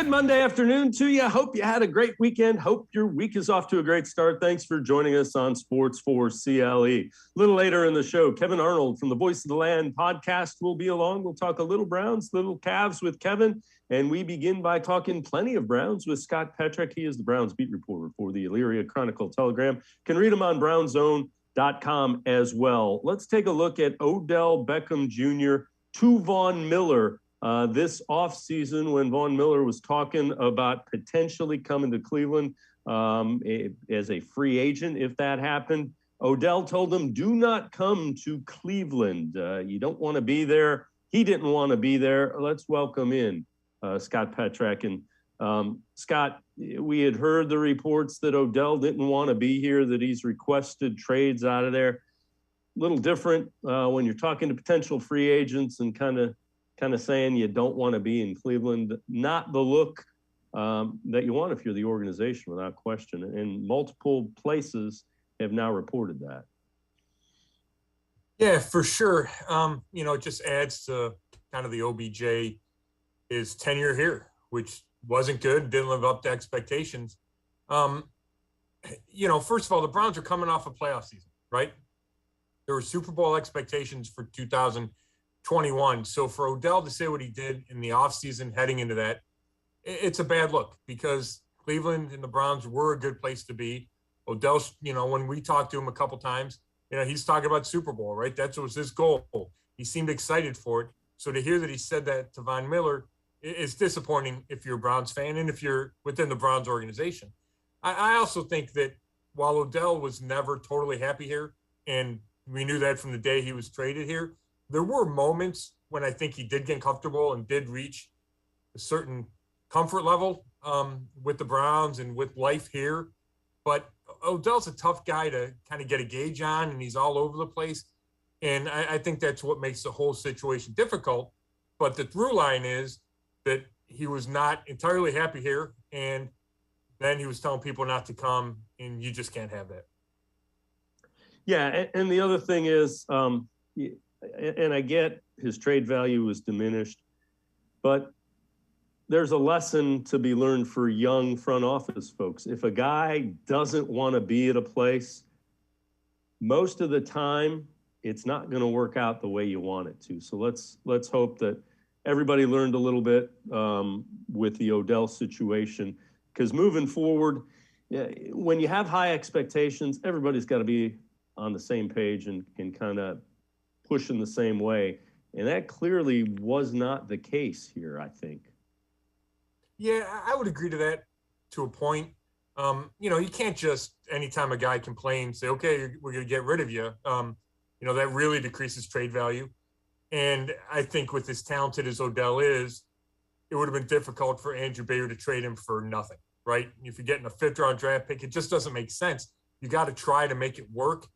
Good Monday afternoon to you. Hope you had a great weekend. Hope your week is off to a great start. Thanks for joining us on Sports4CLE. A little later in the show, Kevin Arnold from the Voice of the Land podcast will be along. We'll talk a little Browns, little Cavs with Kevin. And we begin by talking plenty of Browns with Scott Petrak. He is the Browns beat reporter for the Elyria Chronicle-Telegram. Can read him on brownzone.com as well. Let's take a look at Odell Beckham Jr. to Von Miller. This offseason, when Von Miller was talking about potentially coming to Cleveland as a free agent, if that happened, Odell told him, do not come to Cleveland. You don't want to be there. He didn't want to be there. Let's welcome in Scott Petrak. And Scott, we had heard the reports that Odell didn't want to be here, that he's requested trades out of there. A little different when you're talking to potential free agents and kind of saying you don't want to be in Cleveland. Not the look that you want if you're the organization, without question. And multiple places have now reported that. Yeah, for sure. It just adds to kind of the OBJ, his tenure here, which wasn't good, didn't live up to expectations. First of all, the Browns are coming off a playoff season, right? There were Super Bowl expectations for 2021. So for Odell to say what he did in the offseason heading into that, it's a bad look because Cleveland and the Browns were a good place to be. Odell, when we talked to him a couple times, he's talking about Super Bowl, right? That was his goal. He seemed excited for it. So to hear that he said that to Von Miller is disappointing if you're a Browns fan and if you're within the Browns organization. I also think that while Odell was never totally happy here, and we knew that from the day he was traded here, there were moments when I think he did get comfortable and did reach a certain comfort level with the Browns and with life here. But Odell's a tough guy to kind of get a gauge on, and he's all over the place. And I think that's what makes the whole situation difficult. But the through line is that he was not entirely happy here, and then he was telling people not to come, and you just can't have that. Yeah, and the other thing is, and I get his trade value was diminished, but there's a lesson to be learned for young front office folks. If a guy doesn't want to be at a place, most of the time, it's not going to work out the way you want it to. So let's hope that everybody learned a little bit with the Odell situation, because moving forward, when you have high expectations, everybody's got to be on the same page and kind of push in the same way. And that clearly was not the case here, I think. Yeah, I would agree to that to a point. You can't just, anytime a guy complains, say, okay, we're going to get rid of you. That really decreases trade value. And I think with as talented as Odell is, it would have been difficult for Andrew Bayer to trade him for nothing, right? If you're getting a 5th-round draft pick, it just doesn't make sense. You got to try to make it work.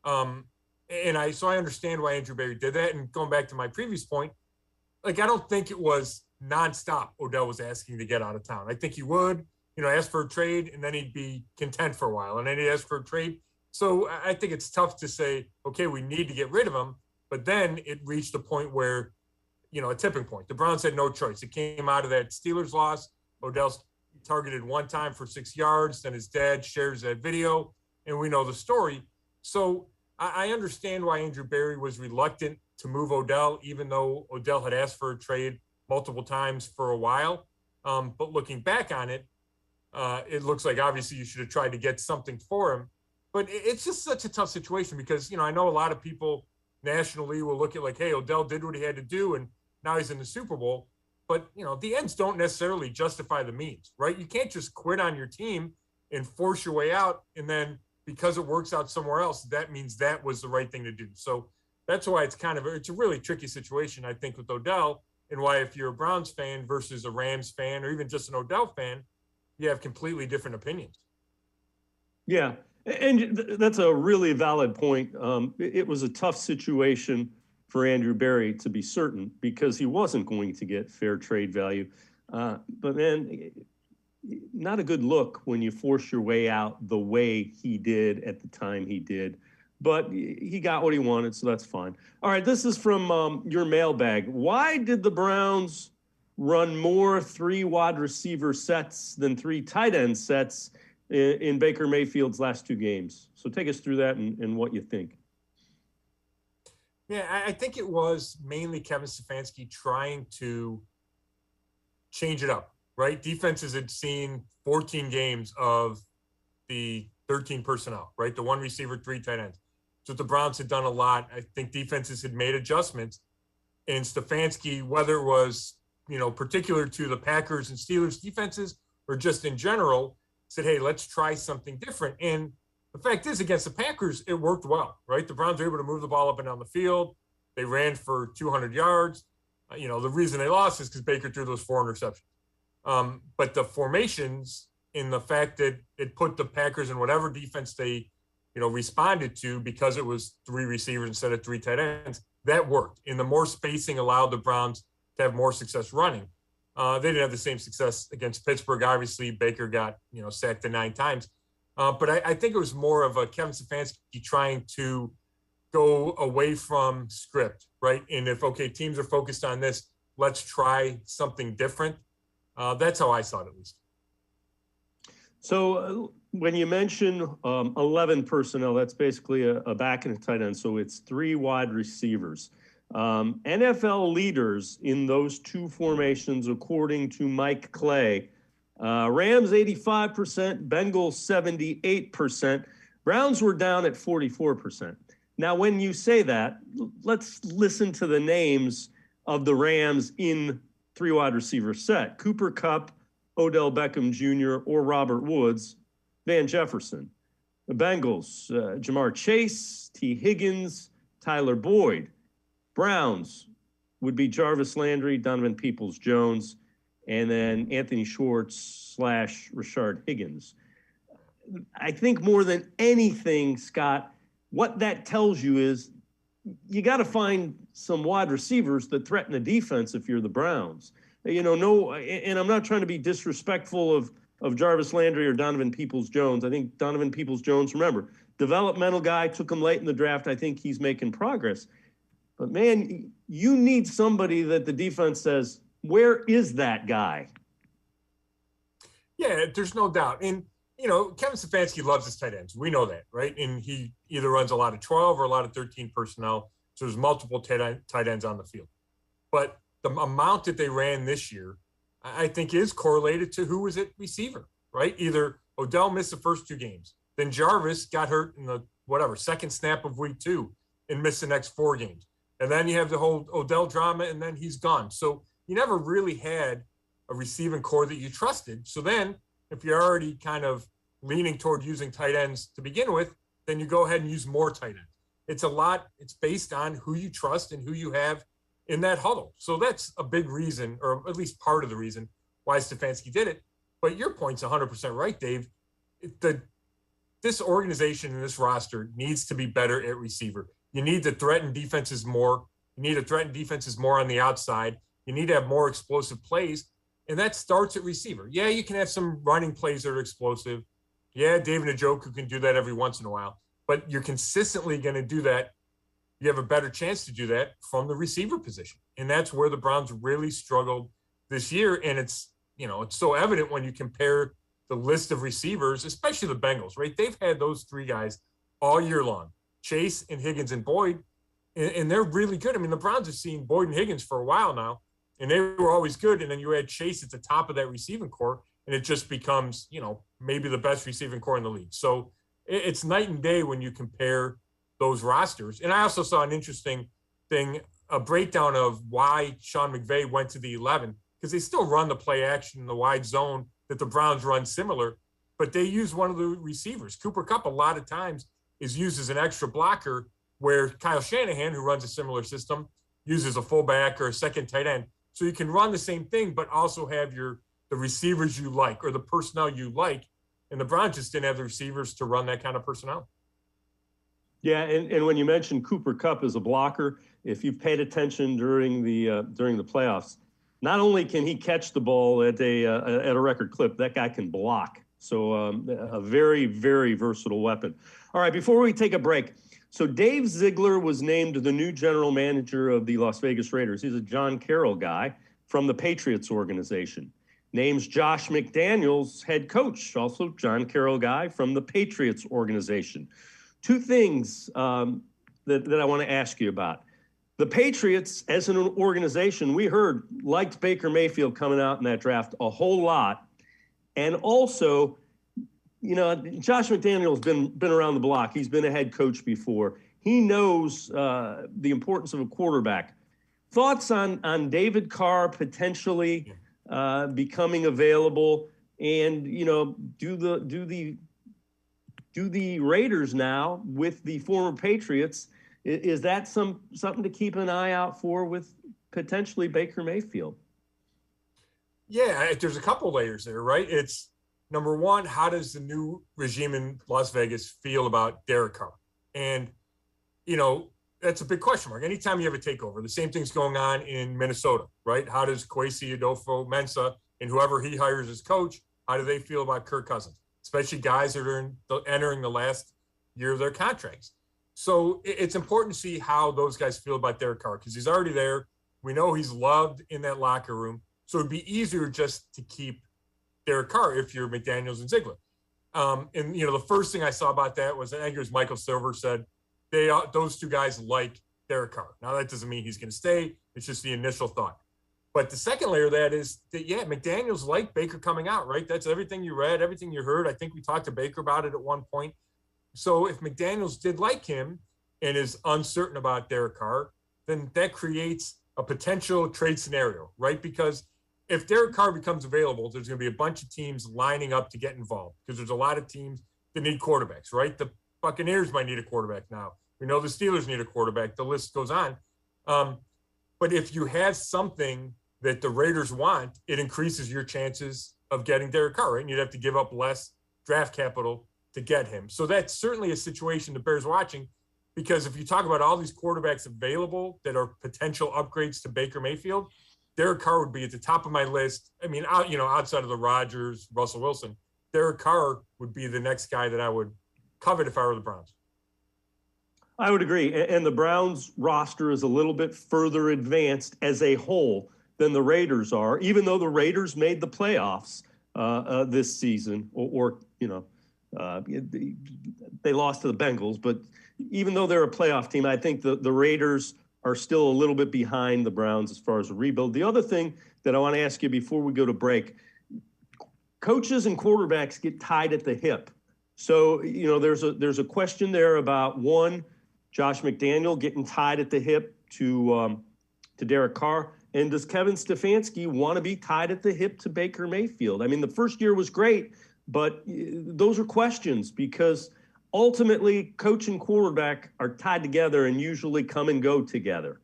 So I understand why Andrew Bayer did that. And going back to my previous point, I don't think it was nonstop Odell was asking to get out of town. I think he would, ask for a trade, and then he'd be content for a while, and then he'd ask for a trade. So I think it's tough to say, okay, we need to get rid of him. But then it reached a point where, a tipping point. The Browns had no choice. It came out of that Steelers loss. Odell's targeted one time for 6 yards. Then his dad shares that video, and we know the story. So I understand why Andrew Berry was reluctant to move Odell, even though Odell had asked for a trade multiple times for a while. But looking back on it, it looks like obviously you should have tried to get something for him. But it's just such a tough situation because, I know a lot of people nationally will look at hey, Odell did what he had to do, and now he's in the Super Bowl. But, the ends don't necessarily justify the means, right? You can't just quit on your team and force your way out, and then because it works out somewhere else, that means that was the right thing to do. So that's why it's a really tricky situation, I think, with Odell, and why if you're a Browns fan versus a Rams fan or even just an Odell fan, you have completely different opinions. Yeah, and that's a really valid point. It was a tough situation for Andrew Berry, to be certain, because he wasn't going to get fair trade value. But then, not a good look when you force your way out the way he did at the time he did. But he got what he wanted, so that's fine. All right, this is from your mailbag. Why did the Browns run more 3 wide receiver sets than 3 tight end sets in Baker Mayfield's last 2 games. So take us through that and what you think. Yeah, I think it was mainly Kevin Stefanski trying to change it up, right? Defenses had seen 14 games of the 13 personnel, right? The 1 receiver, 3 tight ends. So the Browns had done a lot. I think defenses had made adjustments. And Stefanski, whether it was, particular to the Packers and Steelers defenses or just in general, said, hey, let's try something different. And the fact is, against the Packers, it worked well, right? The Browns were able to move the ball up and down the field. They ran for 200 yards. The reason they lost is because Baker threw those 4 interceptions. But the formations, in the fact that it put the Packers in whatever defense they, responded to, because it was 3 receivers instead of 3 tight ends, that worked. And the more spacing allowed the Browns to have more success running. They didn't have the same success against Pittsburgh. Obviously, Baker got, sacked 9 times. But I think it was more of a Kevin Stefanski trying to go away from script, right? And if, teams are focused on this, let's try something different. That's how I saw it, at least. So when you mention 11 personnel, that's basically a back and a tight end. So it's 3 wide receivers. NFL leaders in those 2 formations, according to Mike Clay, Rams 85%, Bengals 78%. Browns were down at 44%. Now, when you say that, let's listen to the names of the Rams in 3 wide receiver set: Cooper Kupp, Odell Beckham Jr., or Robert Woods, Van Jefferson. The Bengals, Jamar Chase, T. Higgins, Tyler Boyd. Browns would be Jarvis Landry, Donovan Peoples-Jones, and then Anthony Schwartz / Rashard Higgins. I think more than anything, Scott, what that tells you is you got to find some wide receivers that threaten the defense if you're the Browns. And I'm not trying to be disrespectful of Jarvis Landry or Donovan Peoples-Jones. I think Donovan Peoples-Jones, remember, developmental guy, took him late in the draft. I think he's making progress. But, man, you need somebody that the defense says, where is that guy? Yeah, there's no doubt. And, Kevin Stefanski loves his tight ends. We know that, right? And he either runs a lot of 12 or a lot of 13 personnel. So there's multiple tight ends on the field. But the amount that they ran this year, I think, is correlated to who was at receiver, right? Either Odell missed the first 2 games, then Jarvis got hurt in the, second snap of week 2 and missed the next 4 games. And then you have the whole Odell drama, and then he's gone. So you never really had a receiving core that you trusted. So then if you're already kind of leaning toward using tight ends to begin with, then you go ahead and use more tight ends. It's based on who you trust and who you have in that huddle. So that's a big reason, or at least part of the reason, why Stefanski did it. But your point's 100% right, Dave. This organization and this roster needs to be better at receiver. You need to threaten defenses more. You need to threaten defenses more on the outside. You need to have more explosive plays, and that starts at receiver. Yeah, you can have some running plays that are explosive. Yeah, David Njoku can do that every once in a while, but you're consistently going to do that. You have a better chance to do that from the receiver position, and that's where the Browns really struggled this year. And it's so evident when you compare the list of receivers, especially the Bengals, right? They've had those 3 guys all year long, Chase and Higgins and Boyd, and they're really good. I mean, the Browns have seen Boyd and Higgins for a while now, and they were always good. And then you add Chase at the top of that receiving core, and it just becomes, maybe the best receiving core in the league. So it's night and day when you compare those rosters. And I also saw an interesting thing, a breakdown of why Sean McVay went to the 11, because they still run the play action in the wide zone that the Browns run similar, but they use one of the receivers. Cooper Kupp a lot of times is used as an extra blocker, where Kyle Shanahan, who runs a similar system, uses a fullback or a second tight end. So you can run the same thing, but also have the receivers you like or the personnel you like. And the Browns just didn't have the receivers to run that kind of personnel. Yeah, and when you mentioned Cooper Kupp as a blocker, if you've paid attention during the playoffs, not only can he catch the ball at a record clip, that guy can block. So a very, very versatile weapon. All right, before we take a break, so Dave Ziegler was named the new general manager of the Las Vegas Raiders. He's a John Carroll guy. from the Patriots organization. Names Josh McDaniels head coach, also John Carroll guy from the Patriots organization. Two things that I want to ask you about. The Patriots, as an organization, we heard, liked Baker Mayfield coming out in that draft a whole lot. And also, Josh McDaniels been around the block. He's been a head coach before. He knows the importance of a quarterback. Thoughts on David Carr potentially becoming available, and do the Raiders now with the former Patriots? Is that something to keep an eye out for with potentially Baker Mayfield? Yeah, there's a couple layers there, right? It's number one, how does the new regime in Las Vegas feel about Derek Carr? And, that's a big question mark. Anytime you have a takeover, the same thing's going on in Minnesota, right? How does Kwesi Adolfo-Mensah and whoever he hires as coach, how do they feel about Kirk Cousins? Especially guys that are entering the last year of their contracts. So it's important to see how those guys feel about Derek Carr, because he's already there. We know he's loved in that locker room. So it'd be easier just to keep Derek Carr if you're McDaniels and Ziegler. And the first thing I saw about that was, I think it was Michael Silver said, those two guys like Derek Carr. Now, that doesn't mean he's going to stay. It's just the initial thought. But the second layer of that is that, McDaniels liked Baker coming out, right? That's everything you read, everything you heard. I think we talked to Baker about it at one point. So if McDaniels did like him and is uncertain about Derek Carr, then that creates a potential trade scenario, right? Because if Derek Carr becomes available, there's going to be a bunch of teams lining up to get involved, because there's a lot of teams that need quarterbacks, right? The Buccaneers might need a quarterback now. We know the Steelers need a quarterback. The list goes on. But if you have something that the Raiders want, it increases your chances of getting Derek Carr, right? And you'd have to give up less draft capital to get him. So that's certainly a situation the Bears watching, because if you talk about all these quarterbacks available that are potential upgrades to Baker Mayfield, Derek Carr would be at the top of my list. I mean, outside of the Rodgers, Russell Wilson, Derek Carr would be the next guy that I would covet if I were the Browns. I would agree. And the Browns roster is a little bit further advanced as a whole than the Raiders are, even though the Raiders made the playoffs this season, they lost to the Bengals. But even though they're a playoff team, I think the Raiders are still a little bit behind the Browns as far as a rebuild. The other thing that I want to ask you before we go to break, coaches and quarterbacks get tied at the hip. So, there's a question there about, one, Josh McDaniel getting tied at the hip to Derek Carr. And does Kevin Stefanski want to be tied at the hip to Baker Mayfield? I mean, the first year was great, but those are questions, because ultimately coach and quarterback are tied together and usually come and go together.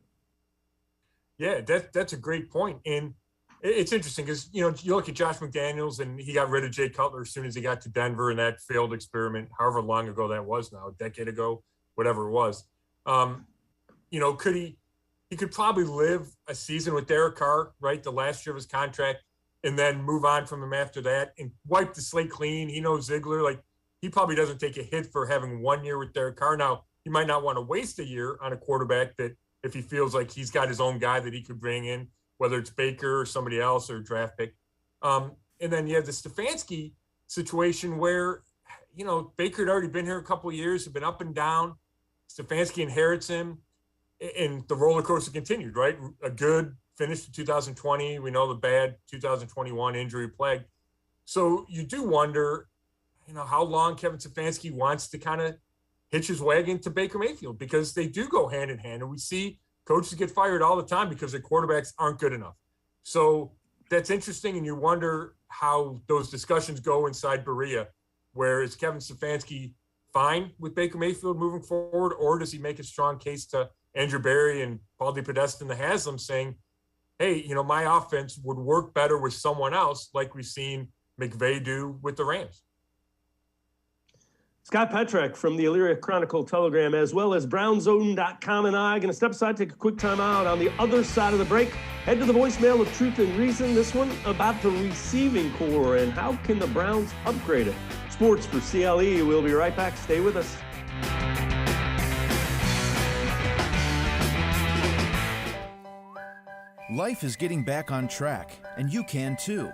Yeah, that's a great point. And it's interesting because, you look at Josh McDaniels, and he got rid of Jay Cutler as soon as he got to Denver in that failed experiment, however long ago that was now, a decade ago, whatever it was. He could probably live a season with Derek Carr, right, the last year of his contract, and then move on from him after that and wipe the slate clean. He knows Ziegler. He probably doesn't take a hit for having 1 year with Derek Carr. Now, he might not want to waste a year on a quarterback that, if he feels like he's got his own guy that he could bring in, whether it's Baker or somebody else or a draft pick. And then you have the Stefanski situation where, Baker had already been here a couple of years, had been up and down. Stefanski inherits him, and the roller coaster continued, right? A good finish to 2020. We know the bad 2021 injury plague. So you do wonder, how long Kevin Stefanski wants to kind of hitch his wagon to Baker Mayfield, because they do go hand in hand. And we see coaches get fired all the time because their quarterbacks aren't good enough. So that's interesting. And you wonder how those discussions go inside Berea, where is Kevin Stefanski fine with Baker Mayfield moving forward, or does he make a strong case to Andrew Berry and Paul DePodesta and the Haslam saying, hey, my offense would work better with someone else, like we've seen McVay do with the Rams? Scott Petrak from the Elyria Chronicle Telegram, as well as BrownZone.com, and I are going to step aside, take a quick time out. On the other side of the break, head to the voicemail of Truth and Reason. This one about the receiving core and how can the Browns upgrade it. Sports for CLE. We'll be right back. Stay with us. Life is getting back on track, and you can too.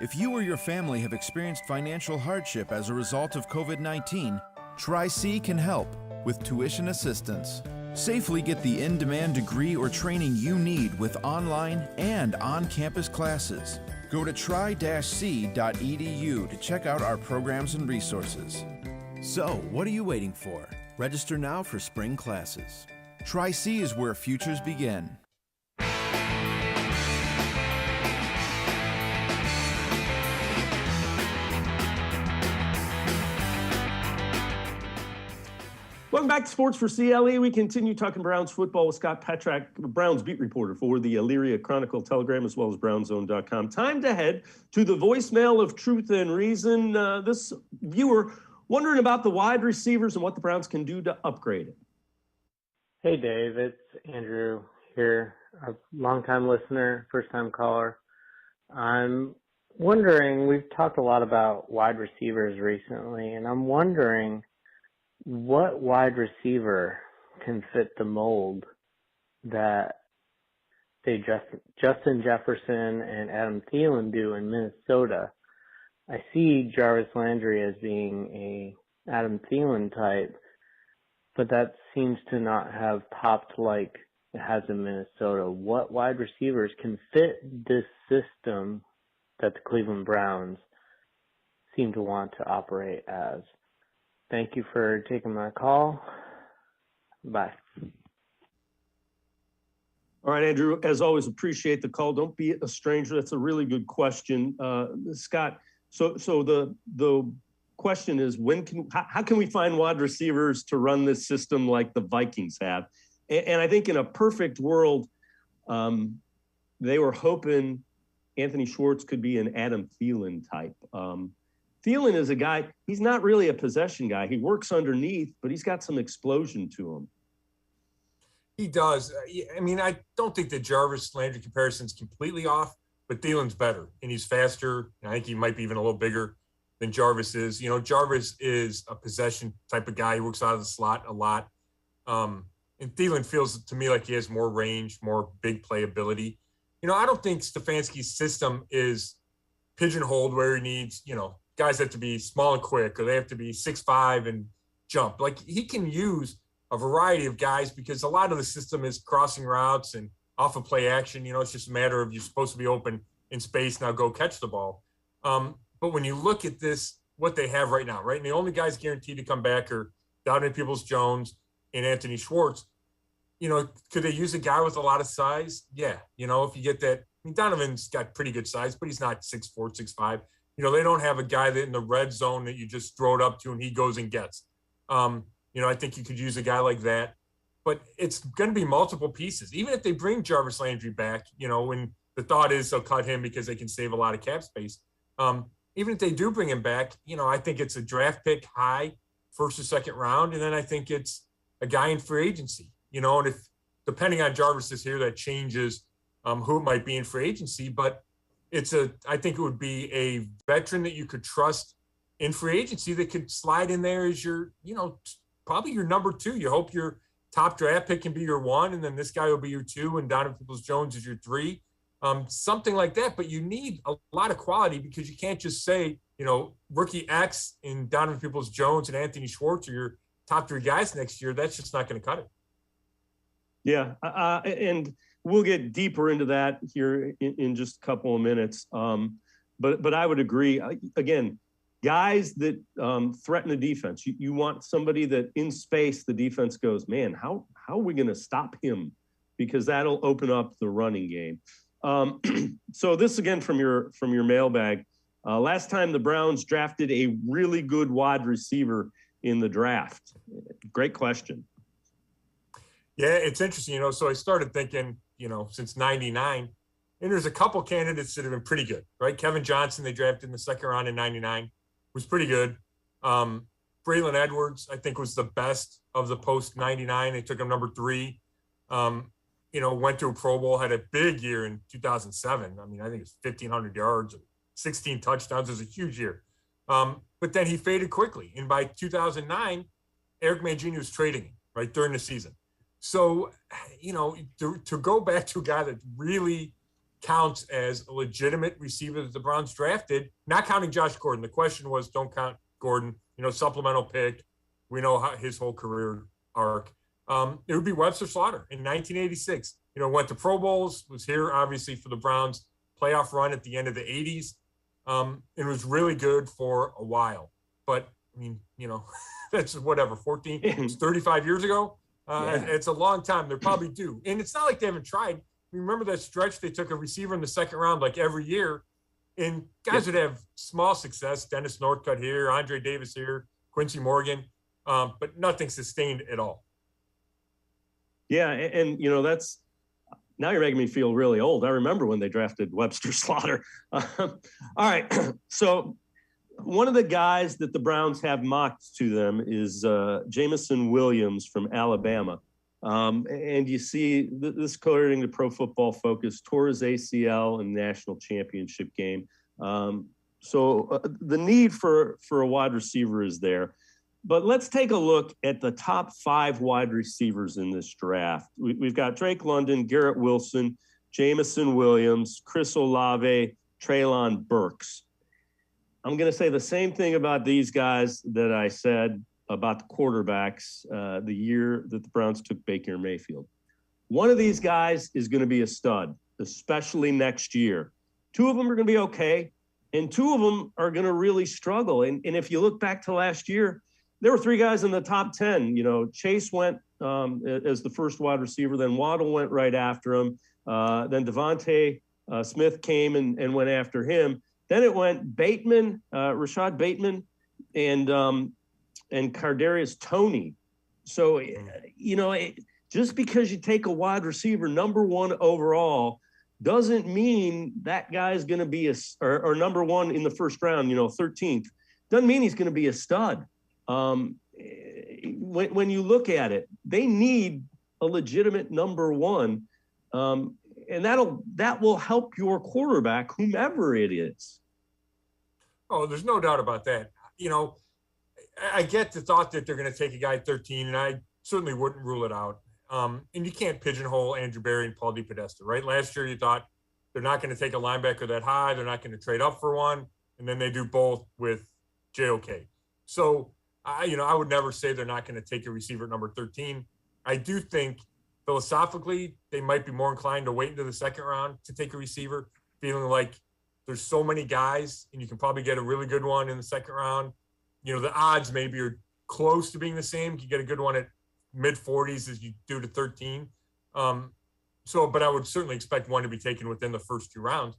If you or your family have experienced financial hardship as a result of COVID-19, Tri-C can help with tuition assistance. Safely get the in-demand degree or training you need with online and on-campus classes. Go to tri-c.edu to check out our programs and resources. So, what are you waiting for? Register now for spring classes. Tri-C is where futures begin. Welcome back to Sports for CLE. We continue talking Browns football with Scott Petrak, Browns beat reporter for the Elyria Chronicle Telegram, as well as BrownZone.com. Time to head to the voicemail of Truth and Reason. This viewer wondering about the wide receivers and what the Browns can do to upgrade it. Hey, Dave. It's Andrew here, a longtime listener, first-time caller. I'm wondering, we've talked a lot about wide receivers recently, and I'm wondering what wide receiver can fit the mold that, say, Justin Jefferson and Adam Thielen do in Minnesota. I see Jarvis Landry as being a Adam Thielen type, but that seems to not have popped like it has in Minnesota. What wide receivers can fit this system that the Cleveland Browns seem to want to operate as? Thank you for taking my call. Bye. All right, Andrew, as always, appreciate the call. Don't be a stranger. That's a really good question. Scott, so the question is, how can we find wide receivers to run this system like the Vikings have? And I think in a perfect world, they were hoping Anthony Schwartz could be an Adam Thielen type. Thielen is a guy, he's not really a possession guy. He works underneath, but he's got some explosion to him. He does. I mean, I don't think the Jarvis Landry comparison is completely off, but Thielen's better, and he's faster. And I think he might be even a little bigger than Jarvis is. You know, Jarvis is a possession type of guy. He works out of the slot a lot. And Thielen feels to me like he has more range, more big play ability. You know, I don't think Stefanski's system is pigeonholed where he needs, you know, guys have to be small and quick, or they have to be 6'5" and jump. Like, he can use a variety of guys because a lot of the system is crossing routes and off of play action. You know, it's just a matter of you're supposed to be open in space, now go catch the ball. But when you look at this, what they have right now, right? And the only guys guaranteed to come back are Donovan Peoples-Jones and Anthony Schwartz. You know, could they use a guy with a lot of size? Yeah. You know, if you get that, I mean, Donovan's got pretty good size, but he's not 6'4", 6'5". You know, they don't have a guy that in the red zone that you just throw it up to and he goes and gets. You know, I think you could use a guy like that, but it's going to be multiple pieces. Even if they bring Jarvis Landry back, you know, when the thought is they'll cut him because they can save a lot of cap space. Even if they do bring him back, you know, I think it's a draft pick high, first or second round. And then I think it's a guy in free agency, you know, and if depending on Jarvis is here, that changes who it might be in free agency, but I think it would be a veteran that you could trust in free agency that could slide in there as your, you know, probably your number two. You hope your top draft pick can be your one, and then this guy will be your two, and Donovan Peoples-Jones is your three, something like that. But you need a lot of quality because you can't just say, you know, rookie X and Donovan Peoples-Jones and Anthony Schwartz are your top three guys next year. That's just not going to cut it. Yeah, and we'll get deeper into that here in just a couple of minutes. But I would agree. Again, guys that threaten the defense. You want somebody that in space the defense goes, man, how are we going to stop him? Because that'll open up the running game. So this again from your mailbag. Last time the Browns drafted a really good wide receiver in the draft. Great question. Yeah, it's interesting, you know, so I started thinking, you know, since 99, and there's a couple candidates that have been pretty good, right? Kevin Johnson, they drafted in the second round in 99, was pretty good. Braylon Edwards, I think, was the best of the post-99. They took him number 3. You know, went to a Pro Bowl, had a big year in 2007. I mean, I think it was 1,500 yards, 16 touchdowns. It was a huge year. But then he faded quickly. And by 2009, Eric Mangini was trading him, right, during the season. So, you know, to go back to a guy that really counts as a legitimate receiver that the Browns drafted, not counting Josh Gordon. The question was, don't count Gordon, supplemental pick. We know how his whole career arc. It would be Webster Slaughter in 1986. Went to Pro Bowls, was here obviously for the Browns playoff run at the end of the 80s. It was really good for a while. But, that's whatever, 35 years ago. It's a long time. They're probably due. And it's not like they haven't tried. Remember that stretch they took a receiver in the second round like every year, and guys would have small success. Dennis Northcutt here, Andre Davis here, Quincy Morgan, but nothing sustained at all. Yeah, and that's now you're making me feel really old. I remember when they drafted Webster Slaughter. All right, so one of the guys that the Browns have mocked to them is Jamison Williams from Alabama. And you see this according to Pro Football Focus, tore his ACL in the national championship game. So the need for a wide receiver is there. But let's take a look at the top 5 wide receivers in this draft. We've got Drake London, Garrett Wilson, Jamison Williams, Chris Olave, Treylon Burks. I'm going to say the same thing about these guys that I said about the quarterbacks the year that the Browns took Baker Mayfield. One of these guys is going to be a stud, especially next year. 2 of them are going to be okay, and 2 of them are going to really struggle. And if you look back to last year, there were 3 guys in the top 10. Chase went as the first wide receiver, then Waddle went right after him. Then Devontae Smith came and went after him. Then it went Bateman, Rashad Bateman, and Kadarius Toney. So, just because you take a wide receiver number 1 overall doesn't mean that guy's going to be or number 1 in the first round, 13th. Doesn't mean he's going to be a stud. When you look at it, they need a legitimate number 1, and that will help your quarterback, whomever it is. Oh, there's no doubt about that. I get the thought that they're going to take a guy at 13, and I certainly wouldn't rule it out. And you can't pigeonhole Andrew Berry and Paul DePodesta, right? Last year you thought they're not going to take a linebacker that high. They're not going to trade up for one. And then they do both with JOK. So, I would never say they're not going to take a receiver at number 13. I do think philosophically they might be more inclined to wait into the second round to take a receiver, feeling like there's so many guys and you can probably get a really good one in the second round. The odds maybe are close to being the same. You get a good one at mid-40s as you do to 13. But I would certainly expect one to be taken within the first 2 rounds.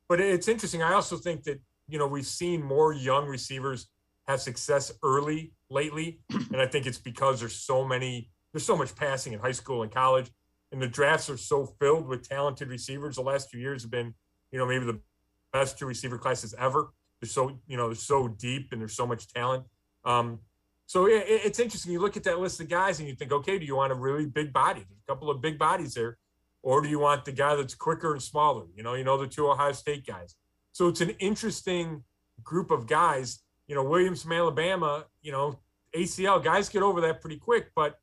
But it's interesting. I also think that, we've seen more young receivers have success early lately. And I think it's because there's so much passing in high school and college, and the drafts are so filled with talented receivers. The last few years have been, maybe the best 2 receiver classes ever. They're so deep and there's so much talent. So it's interesting. You look at that list of guys and you think, okay, do you want a really big body? There's a couple of big bodies there. Or do you want the guy that's quicker and smaller? The 2 Ohio State guys. So it's an interesting group of guys. Williams from Alabama, ACL, guys get over that pretty quick, but,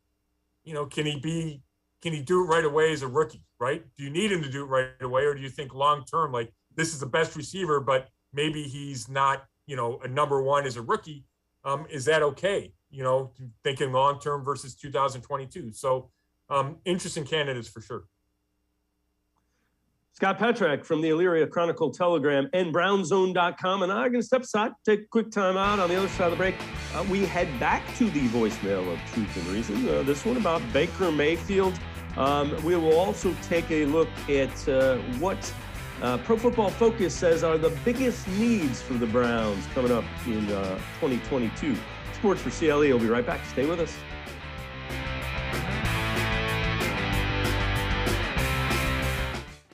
can he do it right away as a rookie, right? Do you need him to do it right away? Or do you think long-term, like this is the best receiver, but maybe he's not, a number 1 as a rookie? Is that okay? Thinking long-term versus 2022. So interesting candidates for sure. Scott Petrak from the Elyria Chronicle Telegram and brownzone.com. And I'm going to step aside, take a quick time out. On the other side of the break, we head back to the voicemail of Truth and Reason. This one about Baker Mayfield. We will also take a look at what Pro Football Focus says are the biggest needs for the Browns coming up in 2022. Sports for CLE. We'll be right back. Stay with us.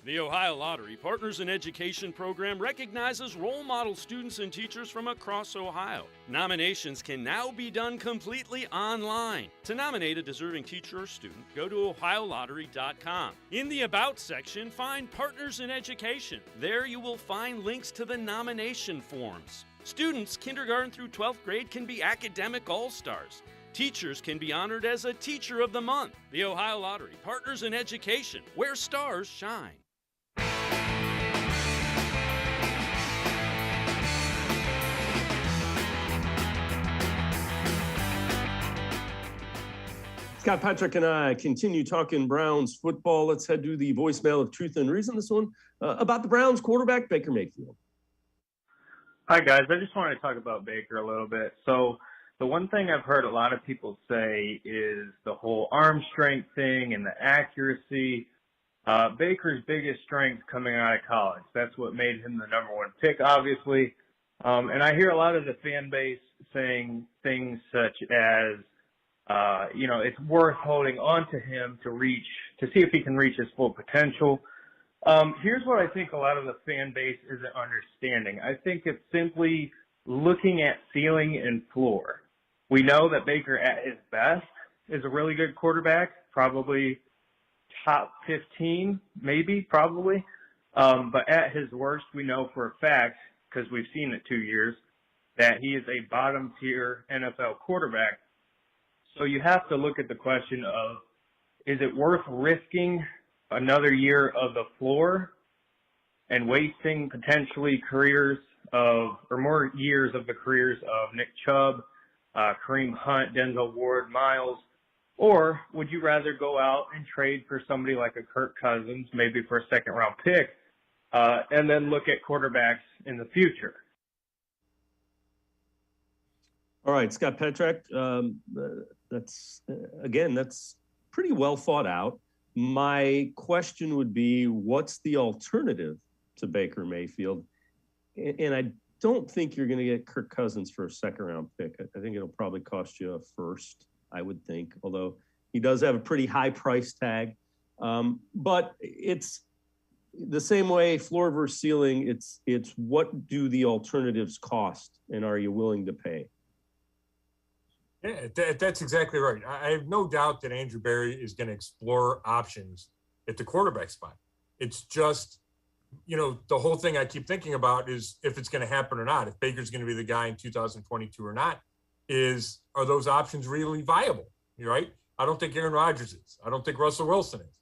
The Ohio Lottery Partners in Education program recognizes role model students and teachers from across Ohio. Nominations can now be done completely online. To nominate a deserving teacher or student, go to ohiolottery.com. In the About section, find Partners in Education. There you will find links to the nomination forms. Students, kindergarten through 12th grade, can be academic all-stars. Teachers can be honored as a Teacher of the Month. The Ohio Lottery Partners in Education, where stars shine. Scott Patrick and I continue talking Browns football. Let's head to the voicemail of Truth and Reason. This one about the Browns quarterback, Baker Mayfield. Hi, guys. I just wanted to talk about Baker a little bit. So the one thing I've heard a lot of people say is the whole arm strength thing and the accuracy. Baker's biggest strength coming out of college. That's what made him the number one pick, obviously. And I hear a lot of the fan base saying things such as, it's worth holding on to him to see if he can reach his full potential. Here's what I think a lot of the fan base isn't understanding. I think it's simply looking at ceiling and floor. We know that Baker at his best is a really good quarterback, probably top 15, maybe, probably. But at his worst, we know for a fact, because we've seen it 2 years, that he is a bottom-tier NFL quarterback. So you have to look at the question of, is it worth risking another year of the floor and wasting potentially more years of the careers of Nick Chubb, Kareem Hunt, Denzel Ward, Miles? Or would you rather go out and trade for somebody like a Kirk Cousins, maybe for a second-round pick, and then look at quarterbacks in the future? All right, Scott Petrek, that's pretty well thought out. My question would be, what's the alternative to Baker Mayfield? And I don't think you're going to get Kirk Cousins for a second-round pick. I think it'll probably cost you a first, I would think, although he does have a pretty high price tag. But it's the same way, floor versus ceiling, it's what do the alternatives cost, and are you willing to pay? Yeah, that's exactly right. I have no doubt that Andrew Berry is going to explore options at the quarterback spot. It's just, the whole thing I keep thinking about is if it's going to happen or not, if Baker's going to be the guy in 2022 or not, are those options really viable, right? I don't think Aaron Rodgers is. I don't think Russell Wilson is.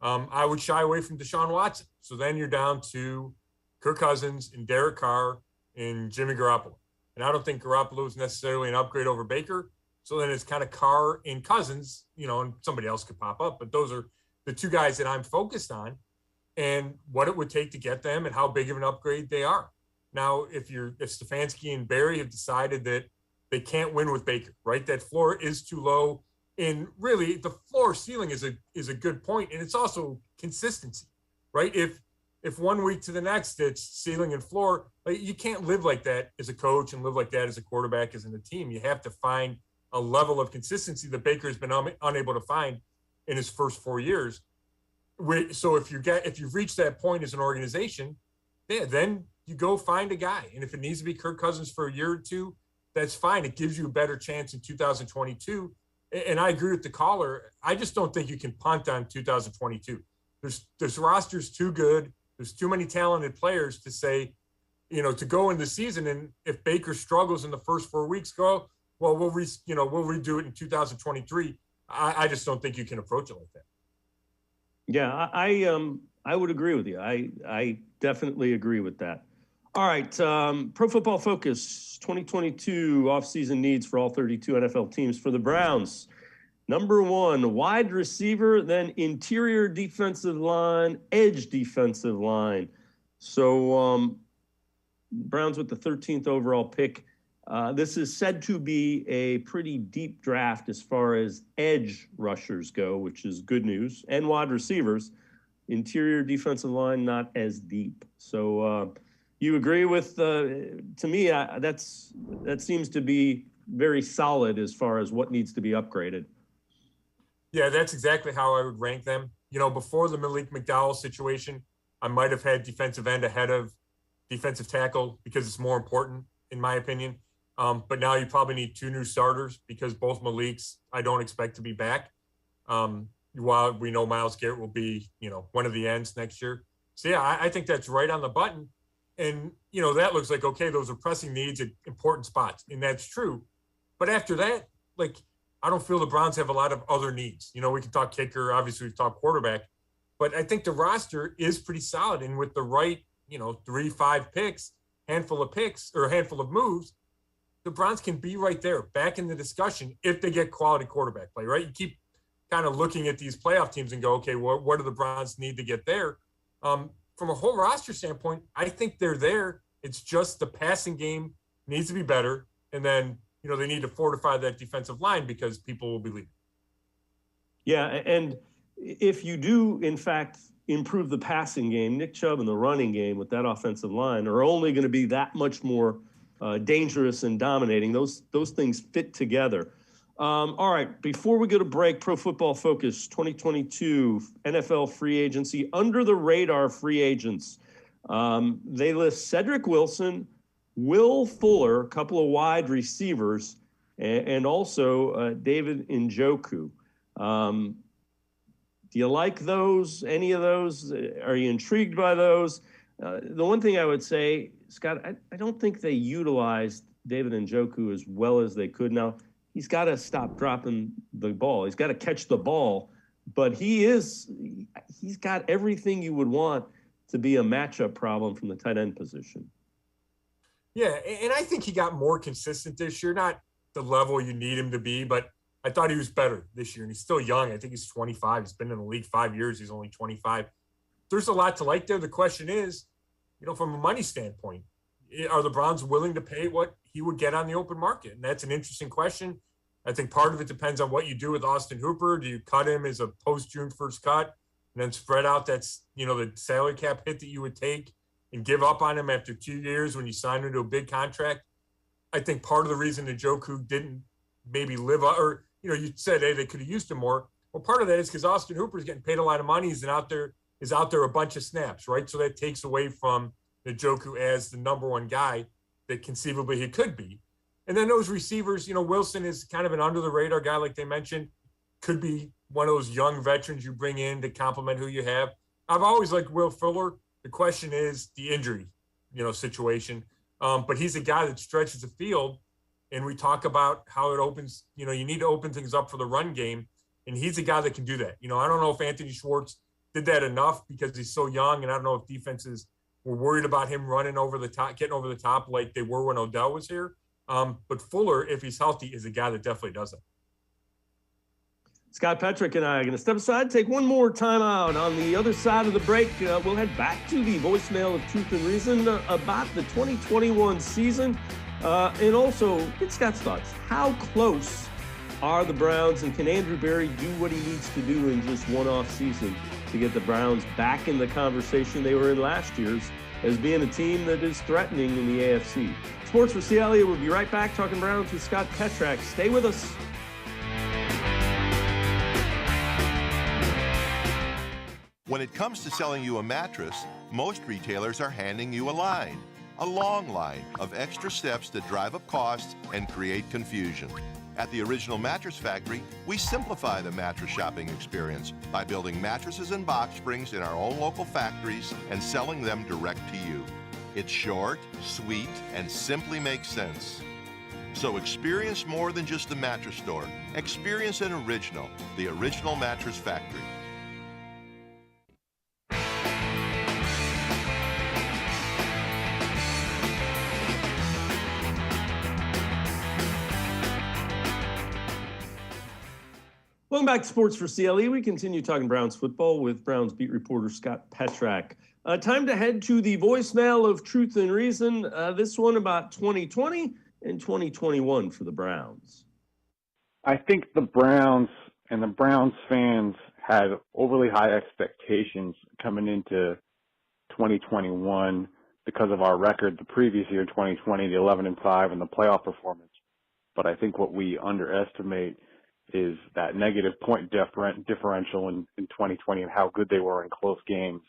I would shy away from Deshaun Watson. So then you're down to Kirk Cousins and Derek Carr and Jimmy Garoppolo. And I don't think Garoppolo is necessarily an upgrade over Baker. So then it's kind of Carr and Cousins, and somebody else could pop up. But those are the two guys that I'm focused on and what it would take to get them and how big of an upgrade they are. Now, if Stefanski and Berry have decided that they can't win with Baker, right? That floor is too low. And really, the floor ceiling is a good point. And it's also consistency, right? If 1 week to the next, it's ceiling and floor, you can't live like that as a coach and live like that as a quarterback, as in a team. You have to find a level of consistency that Baker has been unable to find in his first 4 years. So if you've reached that point as an organization, then you go find a guy. And if it needs to be Kirk Cousins for a year or two, that's fine. It gives you a better chance in 2022. And I agree with the caller. I just don't think you can punt on 2022. This roster's too good. There's too many talented players to say, to go in the season. And if Baker struggles in the first 4 weeks, we'll redo it in 2023. I just don't think you can approach it like that. Yeah, I would agree with you. I definitely agree with that. All right, Pro Football Focus 2022 offseason needs for all 32 NFL teams for the Browns. Number one, wide receiver, then interior defensive line, edge defensive line. So Browns with the 13th overall pick. This is said to be a pretty deep draft as far as edge rushers go, which is good news, and wide receivers. Interior defensive line, not as deep. So you agree with, to me, that seems to be very solid as far as what needs to be upgraded. Yeah, that's exactly how I would rank them. Before the Malik McDowell situation, I might have had defensive end ahead of defensive tackle because it's more important, in my opinion. But now you probably need two new starters because both Malik's I don't expect to be back. While we know Myles Garrett will be, one of the ends next year. So, yeah, I think that's right on the button. And, that looks like, okay, those are pressing needs at important spots. And that's true. But after that, I don't feel the Browns have a lot of other needs. We can talk kicker. Obviously, we've talked quarterback. But I think the roster is pretty solid. And with the right, 3-5 picks, handful of moves, the Browns can be right there, back in the discussion if they get quality quarterback play, right? You keep kind of looking at these playoff teams and go, okay, what do the Browns need to get there? From a whole roster standpoint, I think they're there. It's just the passing game needs to be better. And then, they need to fortify that defensive line because people will be leaving. Yeah, and if you do, in fact, improve the passing game, Nick Chubb and the running game with that offensive line are only going to be that much more dangerous and dominating. Those things fit together. All right, before we go to break, Pro Football Focus 2022 NFL free agency, under the radar free agents. They list Cedric Wilson, Will Fuller, a couple of wide receivers, and also David Njoku. Do you like those? Any of those? Are you intrigued by those? The one thing I would say, Scott, I don't think they utilized David Njoku as well as they could. Now, he's got to stop dropping the ball. He's got to catch the ball, but he's got everything you would want to be a matchup problem from the tight end position. Yeah, and I think he got more consistent this year, not the level you need him to be, but I thought he was better this year, and he's still young. I think he's 25. He's been in the league 5 years. He's only 25. There's a lot to like there. The question is, from a money standpoint, are the Browns willing to pay what he would get on the open market? And that's an interesting question. I think part of it depends on what you do with Austin Hooper. Do you cut him as a post-June 1st cut and then spread out that's, the salary cap hit that you would take and give up on him after 2 years when you sign him to a big contract? I think part of the reason that Njoku didn't maybe live up, or you said, hey, they could have used him more. Well, part of that is because Austin Hooper is getting paid a lot of money. He's out there a bunch of snaps, right? So that takes away from Njoku as the number one guy that conceivably he could be. And then those receivers, Wilson is kind of an under the radar guy, like they mentioned, could be one of those young veterans you bring in to complement who you have. I've always liked Will Fuller. The question is the injury, situation. But he's a guy that stretches the field. And we talk about how it opens, you need to open things up for the run game. And he's a guy that can do that. I don't know if Anthony Schwartz did that enough because he's so young. And I don't know if defenses were worried about him running over the top, getting over the top like they were when Odell was here. But Fuller, if he's healthy, is a guy that definitely does it. Scott Petrick and I are going to step aside, take one more time out. On the other side of the break, we'll head back to the voicemail of Truth and Reason about the 2021 season. And also, get Scott's thoughts. How close are the Browns, and can Andrew Berry do what he needs to do in just one off season to get the Browns back in the conversation they were in last year's as being a team that is threatening in the AFC? Sports4CLE will be right back talking Browns with Scott Petrick. Stay with us. When it comes to selling you a mattress, most retailers are handing you a long line of extra steps that drive up costs and create confusion. At the Original Mattress Factory, we simplify the mattress shopping experience by building mattresses and box springs in our own local factories and selling them direct to you. It's short, sweet, and simply makes sense. So experience more than just the mattress store. Experience an original, the Original Mattress Factory. Welcome back to Sports4CLE. We continue talking Browns football with Browns beat reporter Scott Petrick. Time to head to the voicemail of Truth and Reason. This one about 2020 and 2021 for the Browns. I think the Browns and the Browns fans had overly high expectations coming into 2021 because of our record the previous year, 2020, the 11-5 and the playoff performance. But I think what we underestimate is that negative point differential in 2020 and how good they were in close games.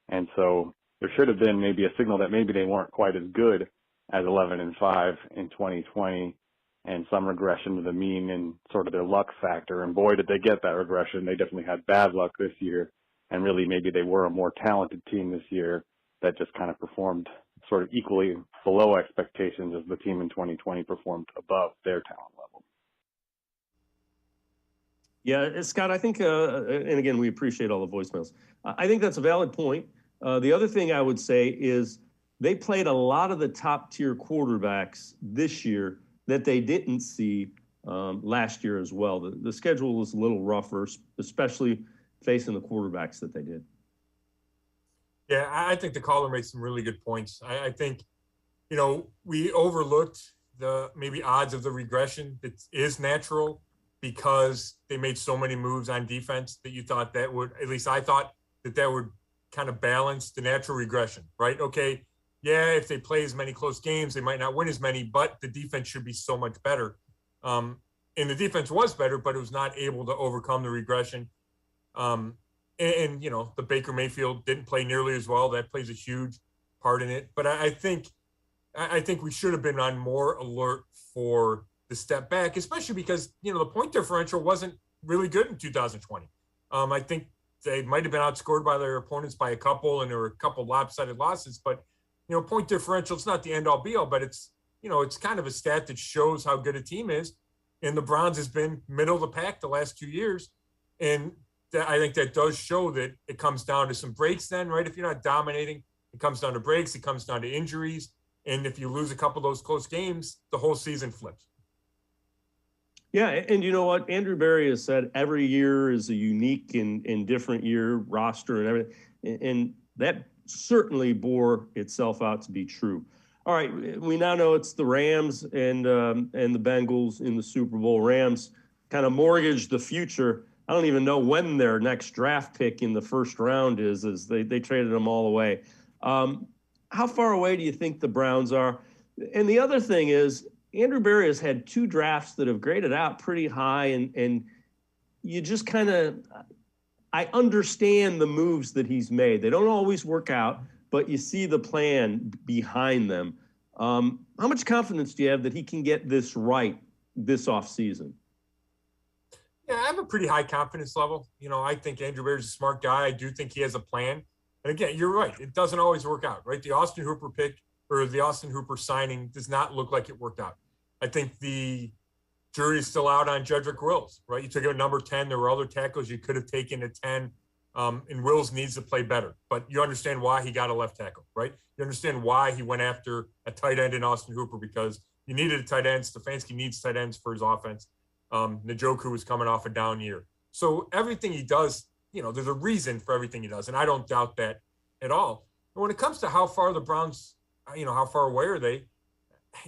And so there should have been maybe a signal that maybe they weren't quite as good as 11-5 in 2020 and some regression to the mean and sort of their luck factor. And boy, did they get that regression. They definitely had bad luck this year. And really maybe they were a more talented team this year that just kind of performed sort of equally below expectations as the team in 2020 performed above their talent level. Yeah, Scott, I think, and again, we appreciate all the voicemails. I think that's a valid point. The other thing I would say is they played a lot of the top tier quarterbacks this year that they didn't see last year as well. The schedule was a little rougher, especially facing the quarterbacks that they did. Yeah, I think the caller made some really good points. I think, we overlooked the maybe odds of the regression that is natural because they made so many moves on defense that you thought that would, at least I thought that would kind of balance the natural regression, right? Okay, yeah, if they play as many close games, they might not win as many, but the defense should be so much better. And the defense was better, but it was not able to overcome the regression. And the Baker Mayfield didn't play nearly as well. That plays a huge part in it. But I think we should have been on more alert for the step back, especially because, the point differential wasn't really good in 2020. I think they might have been outscored by their opponents by a couple, and there were a couple lopsided losses. But, point differential, it's not the end all be all, but it's kind of a stat that shows how good a team is. And the Browns has been middle of the pack the last 2 years. And I think that does show that it comes down to some breaks then, right? If you're not dominating, it comes down to breaks, it comes down to injuries. And if you lose a couple of those close games, the whole season flips. Yeah, and you know what? Andrew Berry has said every year is a unique and different year, roster and everything. And that certainly bore itself out to be true. All right, we now know it's the Rams and the Bengals in the Super Bowl. Rams kind of mortgaged the future. I don't even know when their next draft pick in the first round is, as they traded them all away. How far away do you think the Browns are? And the other thing is, Andrew Berry has had 2 drafts that have graded out pretty high, and you just kind of – I understand the moves that he's made. They don't always work out, but you see the plan behind them. How much confidence do you have that he can get this right this offseason? Yeah, I have a pretty high confidence level. I think Andrew Berry's a smart guy. I do think he has a plan. And again, you're right. It doesn't always work out, right? The Austin Hooper pick or the Austin Hooper signing does not look like it worked out. I think the jury is still out on Jedrick Wills, right? You took him at number 10. There were other tackles you could have taken at 10. And Wills needs to play better. But you understand why he got a left tackle, right? You understand why he went after a tight end in Austin Hooper, because you needed a tight end. Stefanski needs tight ends for his offense. Njoku was coming off a down year. So everything he does, there's a reason for everything he does. And I don't doubt that at all. And when it comes to how far the Browns, how far away are they?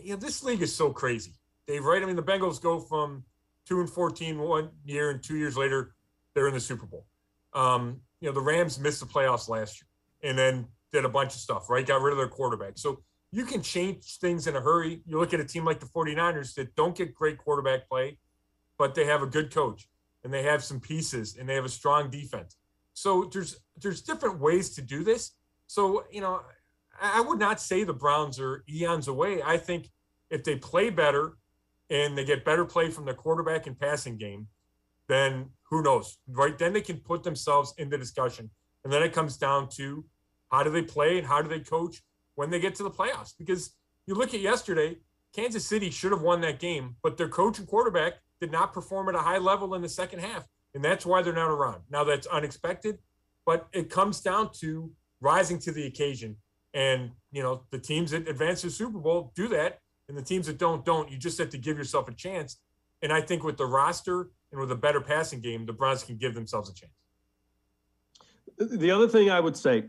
This league is so crazy, Dave, right? I mean, the Bengals go from 2-14 1 year, and 2 years later, they're in the Super Bowl. The Rams missed the playoffs last year and then did a bunch of stuff, right? Got rid of their quarterback. So you can change things in a hurry. You look at a team like the 49ers that don't get great quarterback play, but they have a good coach and they have some pieces and they have a strong defense. So there's different ways to do this. So, I would not say the Browns are eons away. I think if they play better and they get better play from their quarterback and passing game, then who knows, right? Then they can put themselves in the discussion. And then it comes down to how do they play and how do they coach when they get to the playoffs? Because you look at yesterday, Kansas City should have won that game, but their coach and quarterback did not perform at a high level in the second half. And that's why they're not around. Now, that's unexpected, but it comes down to rising to the occasion. And, the teams that advance to the Super Bowl do that, and the teams that don't. You just have to give yourself a chance. And I think with the roster and with a better passing game, the Browns can give themselves a chance. The other thing I would say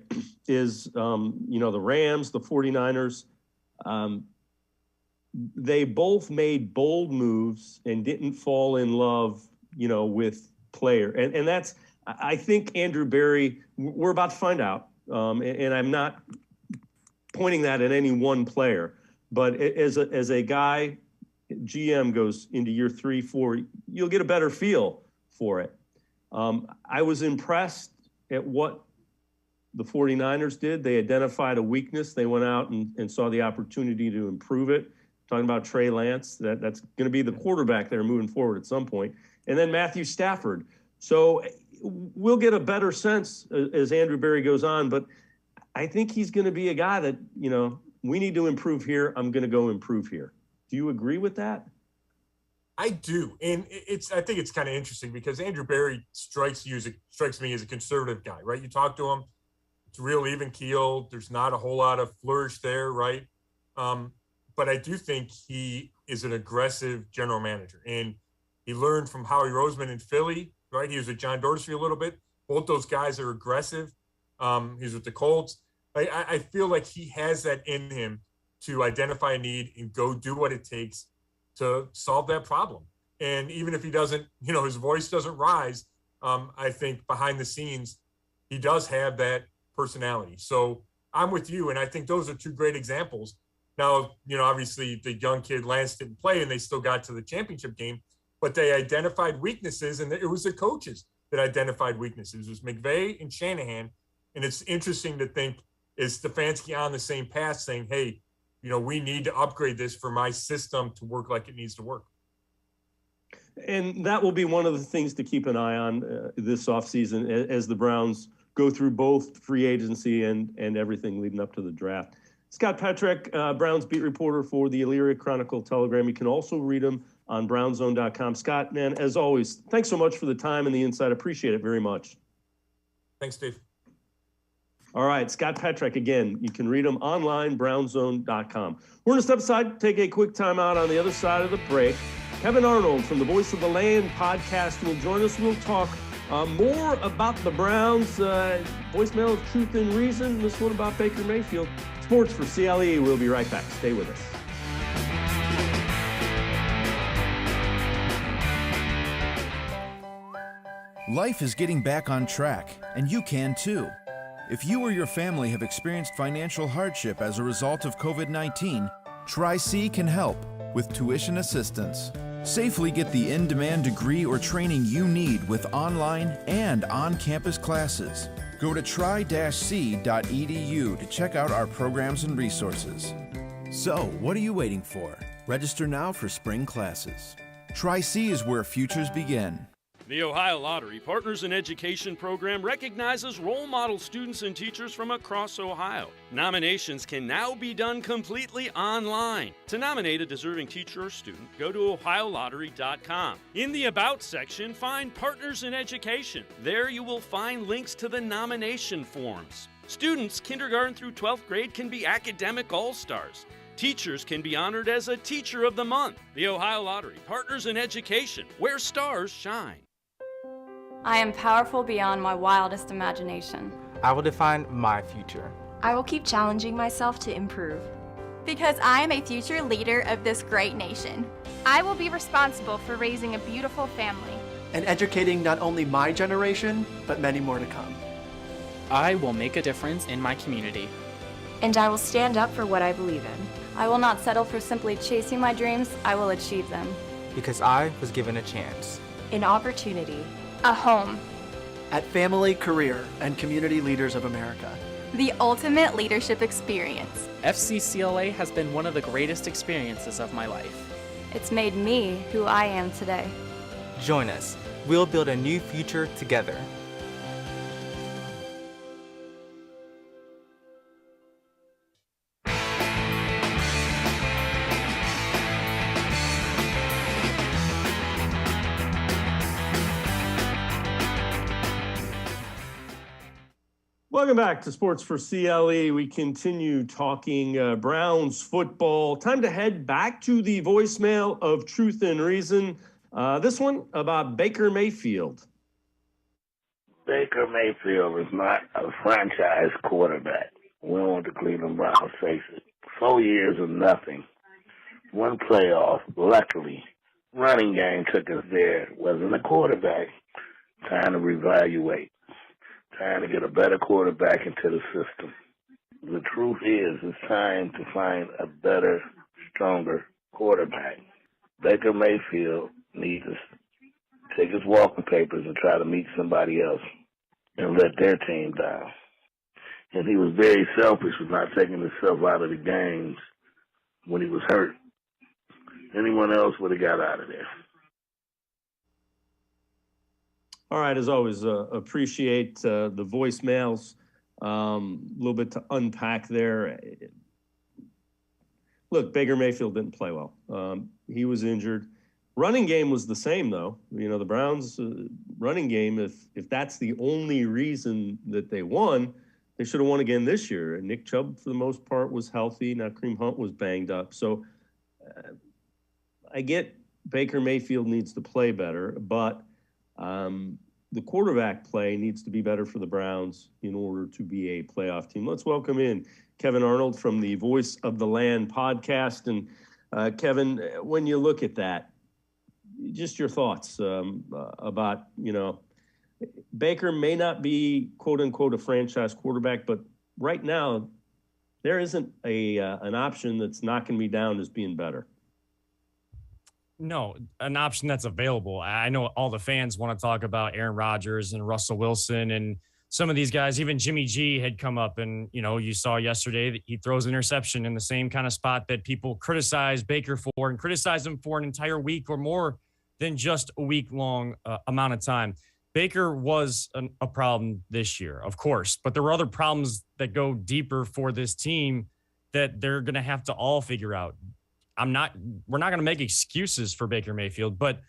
is, the Rams, the 49ers, they both made bold moves and didn't fall in love, with player. And that's, I think Andrew Berry, we're about to find out, and I'm not pointing that at any one player, but as a guy, GM goes into year 3, 4, you'll get a better feel for it. I was impressed at what the 49ers did. They identified a weakness. They went out and saw the opportunity to improve it. Talking about Trey Lance, that's going to be the quarterback there moving forward at some point. And then Matthew Stafford. So we'll get a better sense as Andrew Berry goes on, but I think he's going to be a guy that, we need to improve here. I'm going to go improve here. Do you agree with that? I do. And I think it's kind of interesting because Andrew Berry strikes me as a conservative guy, right? You talk to him, it's real even keel. There's not a whole lot of flourish there, right? But I do think he is an aggressive general manager. And he learned from Howie Roseman in Philly, right? He was with John Dorsey a little bit. Both those guys are aggressive. He's with the Colts. I feel like he has that in him to identify a need and go do what it takes to solve that problem. And even if he doesn't, his voice doesn't rise, I think behind the scenes, he does have that personality. So I'm with you. And I think those are two great examples. Now, obviously the young kid Lance didn't play and they still got to the championship game, but they identified weaknesses, and it was the coaches that identified weaknesses. It was McVay and Shanahan. And it's interesting to think, is Stefanski on the same path saying, hey, we need to upgrade this for my system to work like it needs to work? And that will be one of the things to keep an eye on this offseason as the Browns go through both free agency and everything leading up to the draft. Scott Petrak, Browns beat reporter for the Elyria Chronicle Telegram. You can also read him on brownzone.com. Scott, man, as always, thanks so much for the time and the insight. Appreciate it very much. Thanks, Steve. All right, Scott Petrak, again, you can read him online, brownzone.com. We're going to step aside, take a quick time out on the other side of the break. Kevin Arnold from the Voice of the Land podcast will join us. We'll talk more about the Browns, voicemail of truth and reason, this one about Baker Mayfield. Sports for CLE. We'll be right back. Stay with us. Life is getting back on track, and you can too. If you or your family have experienced financial hardship as a result of COVID-19, Tri-C can help with tuition assistance. Safely get the in-demand degree or training you need with online and on-campus classes. Go to tri-c.edu to check out our programs and resources. So, what are you waiting for? Register now for spring classes. Tri-C is where futures begin. The Ohio Lottery Partners in Education program recognizes role model students and teachers from across Ohio. Nominations can now be done completely online. To nominate a deserving teacher or student, go to ohiolottery.com. In the About section, find Partners in Education. There you will find links to the nomination forms. Students kindergarten through 12th grade can be academic all-stars. Teachers can be honored as a Teacher of the Month. The Ohio Lottery Partners in Education, where stars shine. I am powerful beyond my wildest imagination. I will define my future. I will keep challenging myself to improve. Because I am a future leader of this great nation. I will be responsible for raising a beautiful family. And educating not only my generation, but many more to come. I will make a difference in my community. And I will stand up for what I believe in. I will not settle for simply chasing my dreams. I will achieve them. Because I was given a chance. An opportunity. A home. At Family, Career, and Community Leaders of America. The ultimate leadership experience. FCCLA has been one of the greatest experiences of my life. It's made me who I am today. Join us. We'll build a new future together. Welcome back to Sports for CLE. We continue talking Browns football. Time to head back to the voicemail of Truth and Reason. This one about Baker Mayfield. Baker Mayfield is not a franchise quarterback. We want the Cleveland Browns face it. 4 years of nothing. One playoff, luckily. Running game took us there. Wasn't a quarterback. Time to reevaluate. Time to get a better quarterback into the system. The truth is, it's time to find a better, stronger quarterback. Baker Mayfield needs to take his walking papers and try to meet somebody else and let their team down. And he was very selfish with not taking himself out of the games when he was hurt. Anyone else would have got out of there. All right, as always, appreciate the voicemails. A little bit to unpack there. Look, Baker Mayfield didn't play well. He was injured. Running game was the same, though. The Browns' running game, if that's the only reason that they won, They should have won again this year. And Nick Chubb, for the most part, was healthy. Now Kareem Hunt was banged up. So I get Baker Mayfield needs to play better, but the quarterback play needs to be better for the Browns in order to be a playoff team. Let's welcome in Kevin Arnold from the Voice of the Land podcast. And Kevin, when you look at that, just your thoughts about, Baker may not be quote unquote a franchise quarterback, but right now there isn't an option that's knocking me down as being better. No, an option that's available. I know all the fans want to talk about Aaron Rodgers and Russell Wilson and some of these guys. Even Jimmy G had come up, and you saw yesterday that he throws an interception in the same kind of spot that people criticize Baker for and criticize him for an entire week or more than just a week-long amount of time. Baker was a problem this year, of course, but there were other problems that go deeper for this team that they're going to have to all figure out. We're not going to make excuses for Baker Mayfield, but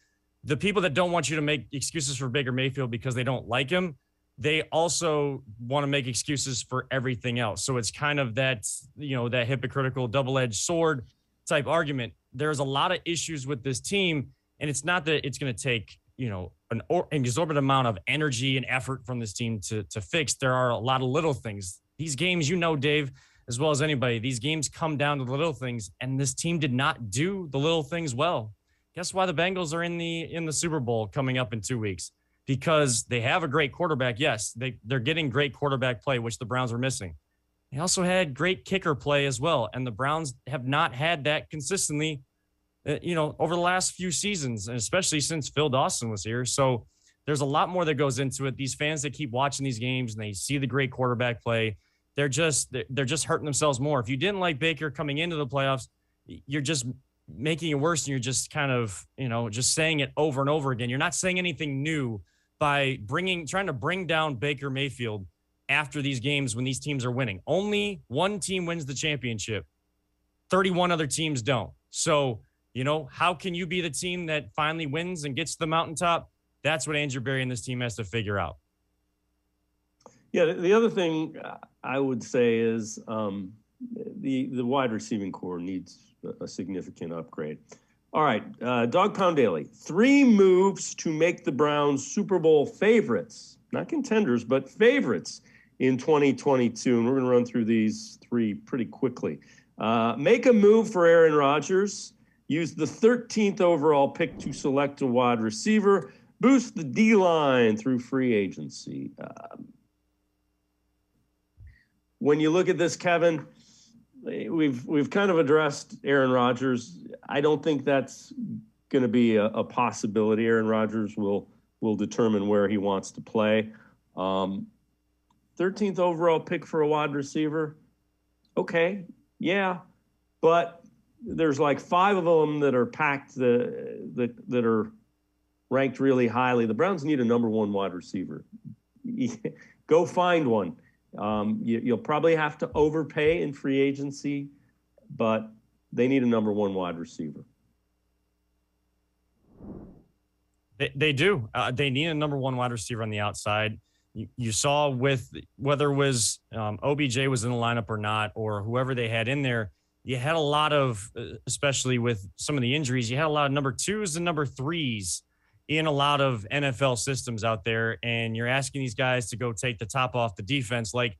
the people that don't want you to make excuses for Baker Mayfield because they don't like him, they also want to make excuses for everything else. So it's kind of that, that hypocritical double-edged sword type argument. There's a lot of issues with this team, and it's not that it's going to take, an exorbitant amount of energy and effort from this team to fix. There are a lot of little things. These games, Dave, as well as anybody, these games come down to the little things, and this team did not do the little things well. Guess why the Bengals are in the Super Bowl coming up in 2 weeks? Because they have a great quarterback. Yes, they're getting great quarterback play, which the Browns are missing. They also had great kicker play as well, and the Browns have not had that consistently, over the last few seasons, and especially since Phil Dawson was here. So there's a lot more that goes into it. These fans that keep watching these games and they see the great quarterback play, they're just hurting themselves more. If you didn't like Baker coming into the playoffs, you're just making it worse, and you're just kind of, just saying it over and over again. You're not saying anything new by trying to bring down Baker Mayfield after these games when these teams are winning. Only one team wins the championship. 31 other teams don't. So, how can you be the team that finally wins and gets to the mountaintop? That's what Andrew Berry and this team has to figure out. Yeah, the other thing I would say is the wide receiving core needs a significant upgrade. All right, Dog Pound Daily. 3 moves to make the Browns Super Bowl favorites, not contenders, but favorites in 2022. And we're going to run through these 3 pretty quickly. Make a move for Aaron Rodgers. Use the 13th overall pick to select a wide receiver. Boost the D-line through free agency. When you look at this, Kevin, we've kind of addressed Aaron Rodgers. I don't think that's going to be a possibility. Aaron Rodgers will determine where he wants to play. 13th overall pick for a wide receiver. Okay, yeah, but there's like 5 of them that are packed that are ranked really highly. The Browns need a number 1 wide receiver. Go find one. You'll probably have to overpay in free agency, but they need a number 1 wide receiver. They do. They need a number 1 wide receiver on the outside. You saw with whether it was OBJ was in the lineup or not, or whoever they had in there, you had a lot of, especially with some of the injuries, you had a lot of number 2s and number 3s in a lot of NFL systems out there. And you're asking these guys to go take the top off the defense like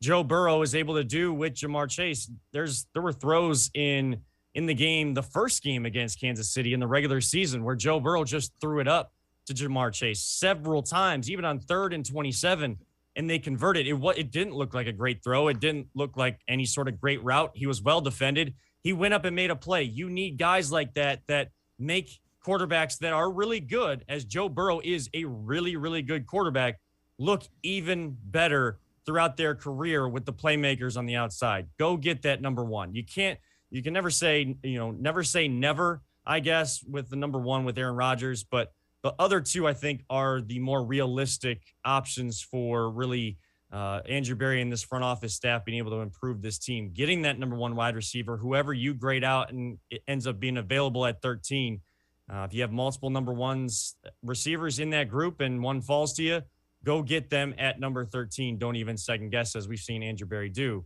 Joe Burrow is able to do with Jamar Chase. There were throws in the game, the first game against Kansas City in the regular season, where Joe Burrow just threw it up to Jamar Chase several times, even on 3rd and 27. And they converted. It didn't look like a great throw. It didn't look like any sort of great route. He was well defended. He went up and made a play. You need guys like that make quarterbacks that are really good, as Joe Burrow is a really, really good quarterback, look even better throughout their career with the playmakers on the outside. Go get that number 1. You can never say, never, I guess, with the number 1 with Aaron Rodgers, but the other 2, I think, are the more realistic options for really Andrew Berry and this front office staff being able to improve this team. Getting that number 1 wide receiver, whoever you grade out and it ends up being available at 13. If you have multiple number 1s receivers in that group and one falls to you, go get them at number 13. Don't even second guess, as we've seen Andrew Berry do.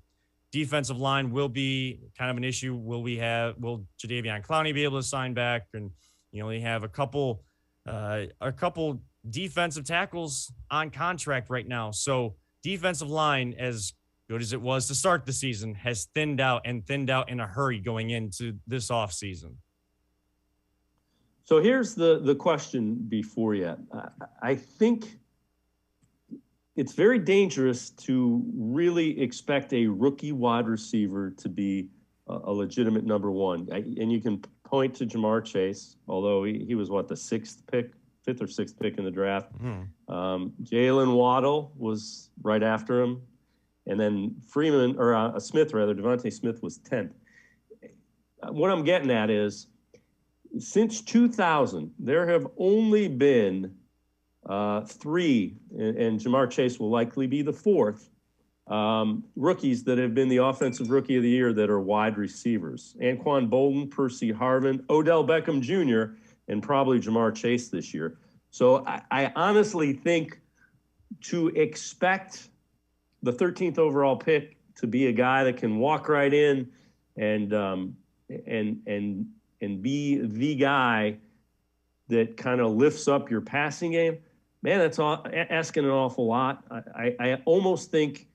Defensive line will be kind of an issue. Will Jadeveon Clowney be able to sign back? And you only have a couple defensive tackles on contract right now. So defensive line, as good as it was to start the season, has thinned out in a hurry going into this offseason. So here's the question before you. I think it's very dangerous to really expect a rookie wide receiver to be a legitimate number one. And you can point to Jamar Chase, although he was the fifth or sixth pick in the draft. Mm-hmm. Jalen Waddle was right after him. And then Devontae Smith was 10th. What I'm getting at is, since 2000, there have only been three, and Jamar Chase will likely be the fourth, rookies that have been the offensive rookie of the year that are wide receivers. Anquan Bolden, Percy Harvin, Odell Beckham Jr., and probably Jamar Chase this year. So I honestly think to expect the 13th overall pick to be a guy that can walk right in and be the guy that kind of lifts up your passing game, man, that's asking an awful lot. I almost think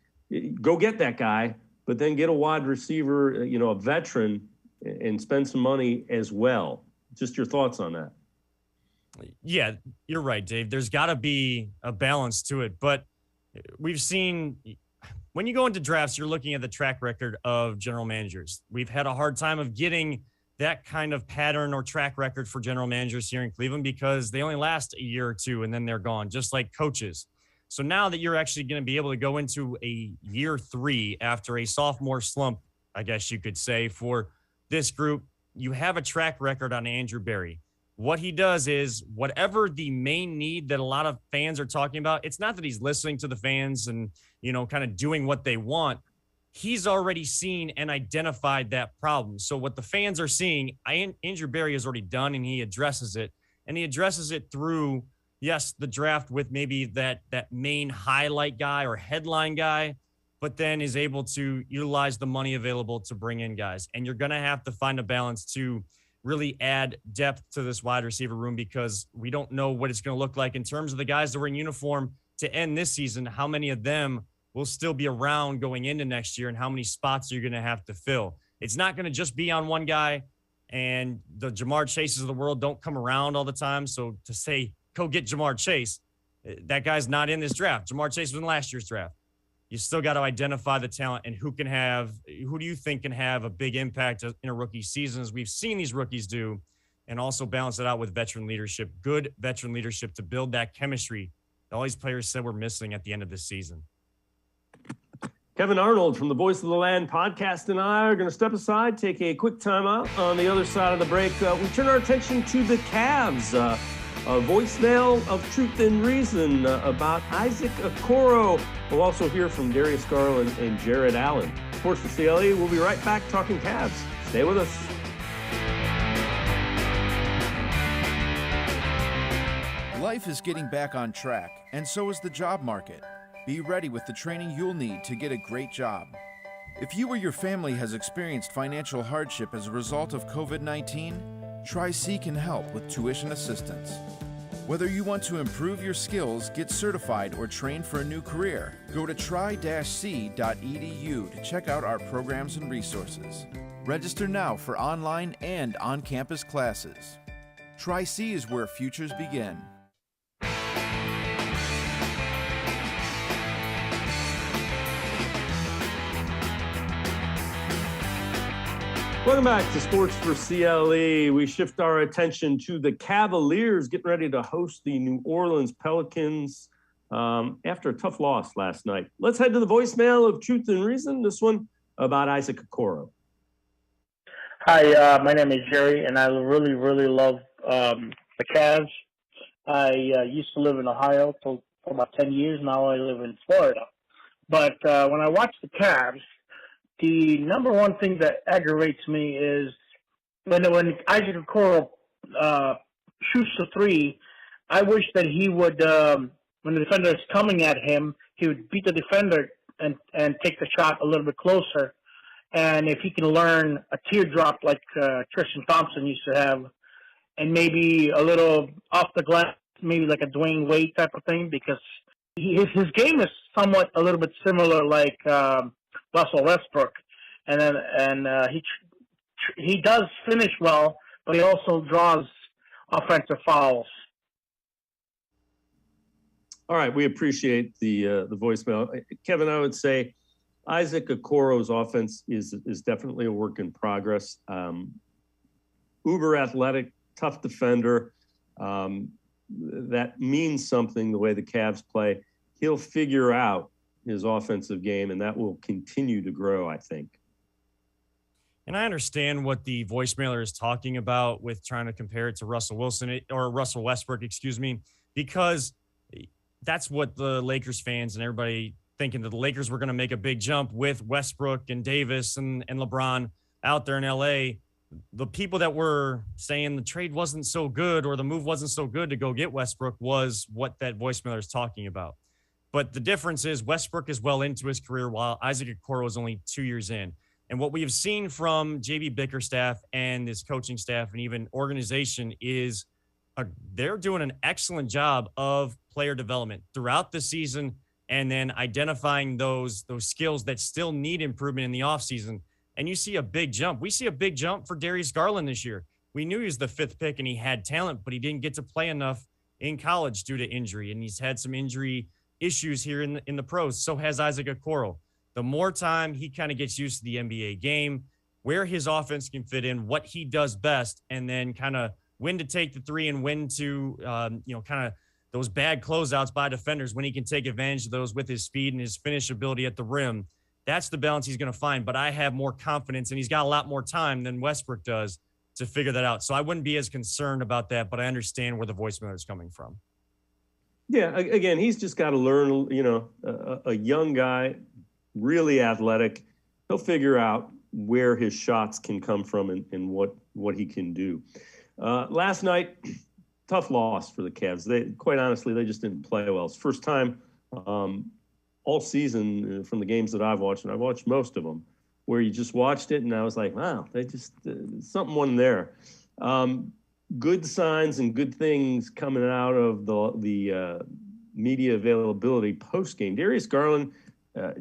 go get that guy, but then get a wide receiver, a veteran, and spend some money as well. Just your thoughts on that. Yeah, you're right, Dave. There's got to be a balance to it, but we've seen when you go into drafts, you're looking at the track record of general managers. We've had a hard time of getting that kind of pattern or track record for general managers here in Cleveland because they only last a year or two and then they're gone, just like coaches. So now that you're actually going to be able to go into a year 3 after a sophomore slump, I guess you could say, for this group, you have a track record on Andrew Berry. What he does is whatever the main need that a lot of fans are talking about, it's not that he's listening to the fans and, kind of doing what they want. He's already seen and identified that problem. So what the fans are seeing, Andrew Berry has already done, and he addresses it. And he addresses it through, yes, the draft with maybe that main highlight guy or headline guy, but then is able to utilize the money available to bring in guys. And you're going to have to find a balance to really add depth to this wide receiver room because we don't know what it's going to look like in terms of the guys that were in uniform to end this season. How many of them will still be around going into next year and how many spots you're going to have to fill? It's not going to just be on one guy, and the Jamar Chases of the world don't come around all the time. So to say, go get Jamar Chase, that guy's not in this draft. Jamar Chase was in last year's draft. You still got to identify the talent and who do you think can have a big impact in a rookie season, as we've seen these rookies do, and also balance it out with veteran leadership, good veteran leadership to build that chemistry that all these players said we're missing at the end of this season. Kevin Arnold from the Voice of the Land podcast and I are going to step aside, take a quick time out. On the other side of the break, we turn our attention to the Cavs. A voicemail of truth and reason about Isaac Okoro. We'll also hear from Darius Garland and Jared Allen. Sports4CLE, we'll be right back talking Cavs. Stay with us. Life is getting back on track, and so is the job market. Be ready with the training you'll need to get a great job. If you or your family has experienced financial hardship as a result of COVID-19, Tri-C can help with tuition assistance. Whether you want to improve your skills, get certified, or train for a new career, go to tri-c.edu to check out our programs and resources. Register now for online and on-campus classes. Tri-C is where futures begin. Welcome back to Sports4CLE. We shift our attention to the Cavaliers getting ready to host the New Orleans Pelicans after a tough loss last night. Let's head to the voicemail of Truth and Reason. This one about Isaac Okoro. Hi, my name is Jerry, and I really, really love the Cavs. I used to live in Ohio for about 10 years. Now I live in Florida. But when I watch the Cavs, the number one thing that aggravates me is when Isaac Okoro shoots the three, I wish that he would, when when the defender is coming at him, he would beat the defender and take the shot a little bit closer. And if he can learn a teardrop like Tristan Thompson used to have, and maybe a little off the glass, maybe like a Dwayne Wade type of thing, because his game is somewhat a little bit similar like Russell Westbrook, and he does finish well, but he also draws offensive fouls. All right, we appreciate the voicemail, Kevin. I would say Isaac Okoro's offense is definitely a work in progress. Uber athletic, tough defender. That means something the way the Cavs play. He'll figure out his offensive game, and that will continue to grow, I think. And I understand what the voicemailer is talking about with trying to compare it to Russell Westbrook, because that's what the Lakers fans and everybody thinking that the Lakers were going to make a big jump with Westbrook and Davis and LeBron out there in LA. The people that were saying the trade wasn't so good or the move wasn't so good to go get Westbrook was what that voicemailer is talking about. But the difference is Westbrook is well into his career while Isaac Okoro is only 2 years in. And what we have seen from JB Bickerstaff and his coaching staff and even organization is they're doing an excellent job of player development throughout the season and then identifying those skills that still need improvement in the offseason. And you see a big jump. We see a big jump for Darius Garland this year. We knew he was the 5th pick and he had talent, but he didn't get to play enough in college due to injury. And he's had some injury issues here in the pros. So has Isaac Okoro. The more time he kind of gets used to the NBA game, where his offense can fit in, what he does best, and then kind of when to take the three and when to, kind of those bad closeouts by defenders, when he can take advantage of those with his speed and his finish ability at the rim. That's the balance he's going to find. But I have more confidence, and he's got a lot more time than Westbrook does to figure that out. So I wouldn't be as concerned about that, but I understand where the voicemail is coming from. Yeah, again, he's just got to learn, a young guy, really athletic. He'll figure out where his shots can come from and what he can do. Last night, tough loss for the Cavs. Quite honestly, they just didn't play well. It's the first time all season from the games that I've watched, and I've watched most of them, where you just watched it and I was like, wow, they just something wasn't there. Good signs and good things coming out of the media availability post-game. Darius Garland,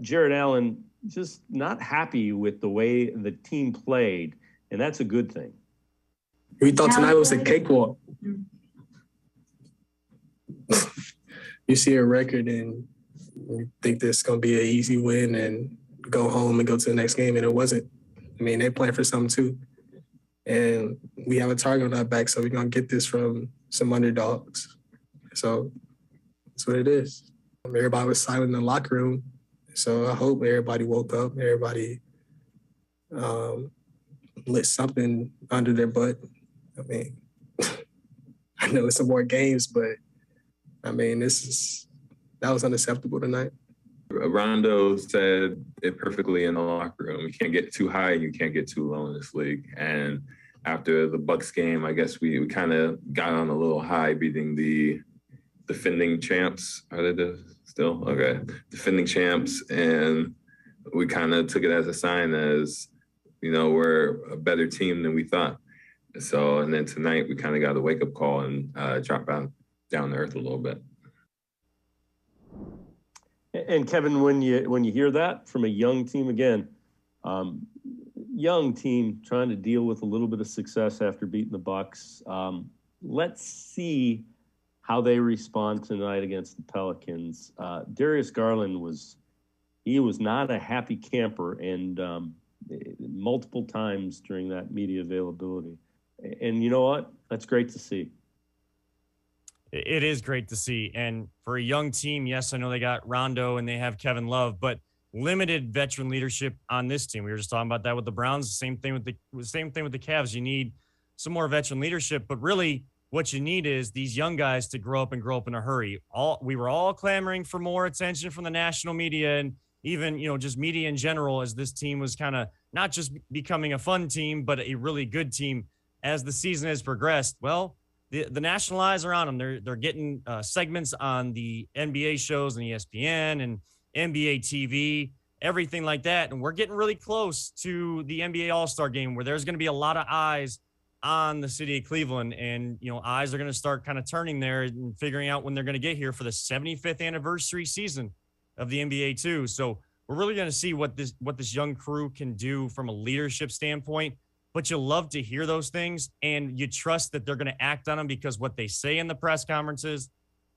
Jared Allen, just not happy with the way the team played, and that's a good thing. We thought tonight was a cakewalk. You see a record and you think this is going to be an easy win and go home and go to the next game, and it wasn't. I mean, they playing for something too. And we have a target on our back, so we're going to get this from some underdogs. So that's what it is. Everybody was silent in the locker room, so I hope everybody woke up, everybody lit something under their butt. I mean, I know it's some more games, but, I mean, that was unacceptable tonight. Rondo said it perfectly in the locker room. You can't get too high and you can't get too low in this league. And after the Bucks game, I guess we kind of got on a little high, beating the defending champs. Are they still? Okay. Defending champs. And we kind of took it as a sign as, we're a better team than we thought. So, and then tonight we kind of got a wake-up call and drop down to earth a little bit. And Kevin, when you hear that from a young team again, young team trying to deal with a little bit of success after beating the Bucks, let's see how they respond tonight against the Pelicans. Darius Garland was not a happy camper, and multiple times during that media availability. And you know what? That's great to see. It is great to see. And for a young team, yes, I know they got Rondo and they have Kevin Love, but limited veteran leadership on this team. We were just talking about that with the Browns. Same thing with the Cavs. You need some more veteran leadership, but really what you need is these young guys to grow up in a hurry. We were all clamoring for more attention from the national media and even, just media in general, as this team was kind of not just becoming a fun team, but a really good team as the season has progressed. Well, the national eyes are on them. They're getting segments on the NBA shows and ESPN and NBA TV, everything like that. And we're getting really close to the NBA All-Star game where there's going to be a lot of eyes on the city of Cleveland. And, eyes are going to start kind of turning there and figuring out when they're going to get here for the 75th anniversary season of the NBA too. So we're really going to see what this young crew can do from a leadership standpoint. But you love to hear those things, and you trust that they're going to act on them because what they say in the press conferences,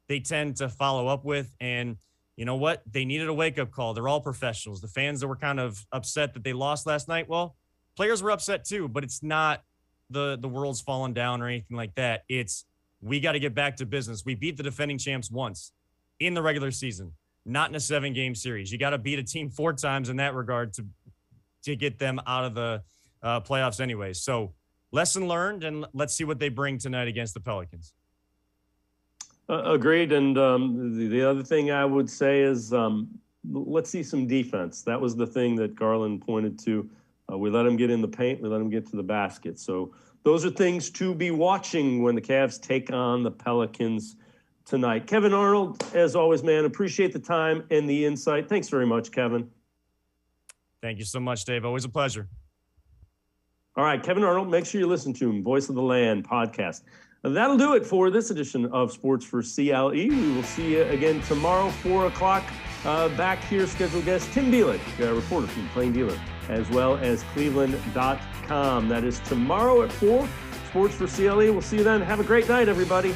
they tend to follow up with. And you know what? They needed a wake-up call. They're all professionals. The fans that were kind of upset that they lost last night, well, players were upset too, but it's not the world's fallen down or anything like that. It's we got to get back to business. We beat the defending champs once in the regular season, not in a 7-game series. You got to beat a team 4 times in that regard to get them out of the playoffs anyways. So lesson learned, and let's see what they bring tonight against the Pelicans. Agreed. And the other thing I would say is let's see some defense. That was the thing that Garland pointed to. We let them get in the paint. We let them get to the basket. So those are things to be watching when the Cavs take on the Pelicans tonight. Kevin Arnold, as always, man, appreciate the time and the insight. Thanks very much, Kevin. Thank you so much, Dave. Always a pleasure. All right, Kevin Arnold, make sure you listen to him, Voice of the Land podcast. That'll do it for this edition of Sports for CLE. We will see you again tomorrow, 4 o'clock. Back here, scheduled guest Tim Bielik, reporter from Plain Dealer, as well as cleveland.com. That is tomorrow at 4, Sports for CLE. We'll see you then. Have a great night, everybody.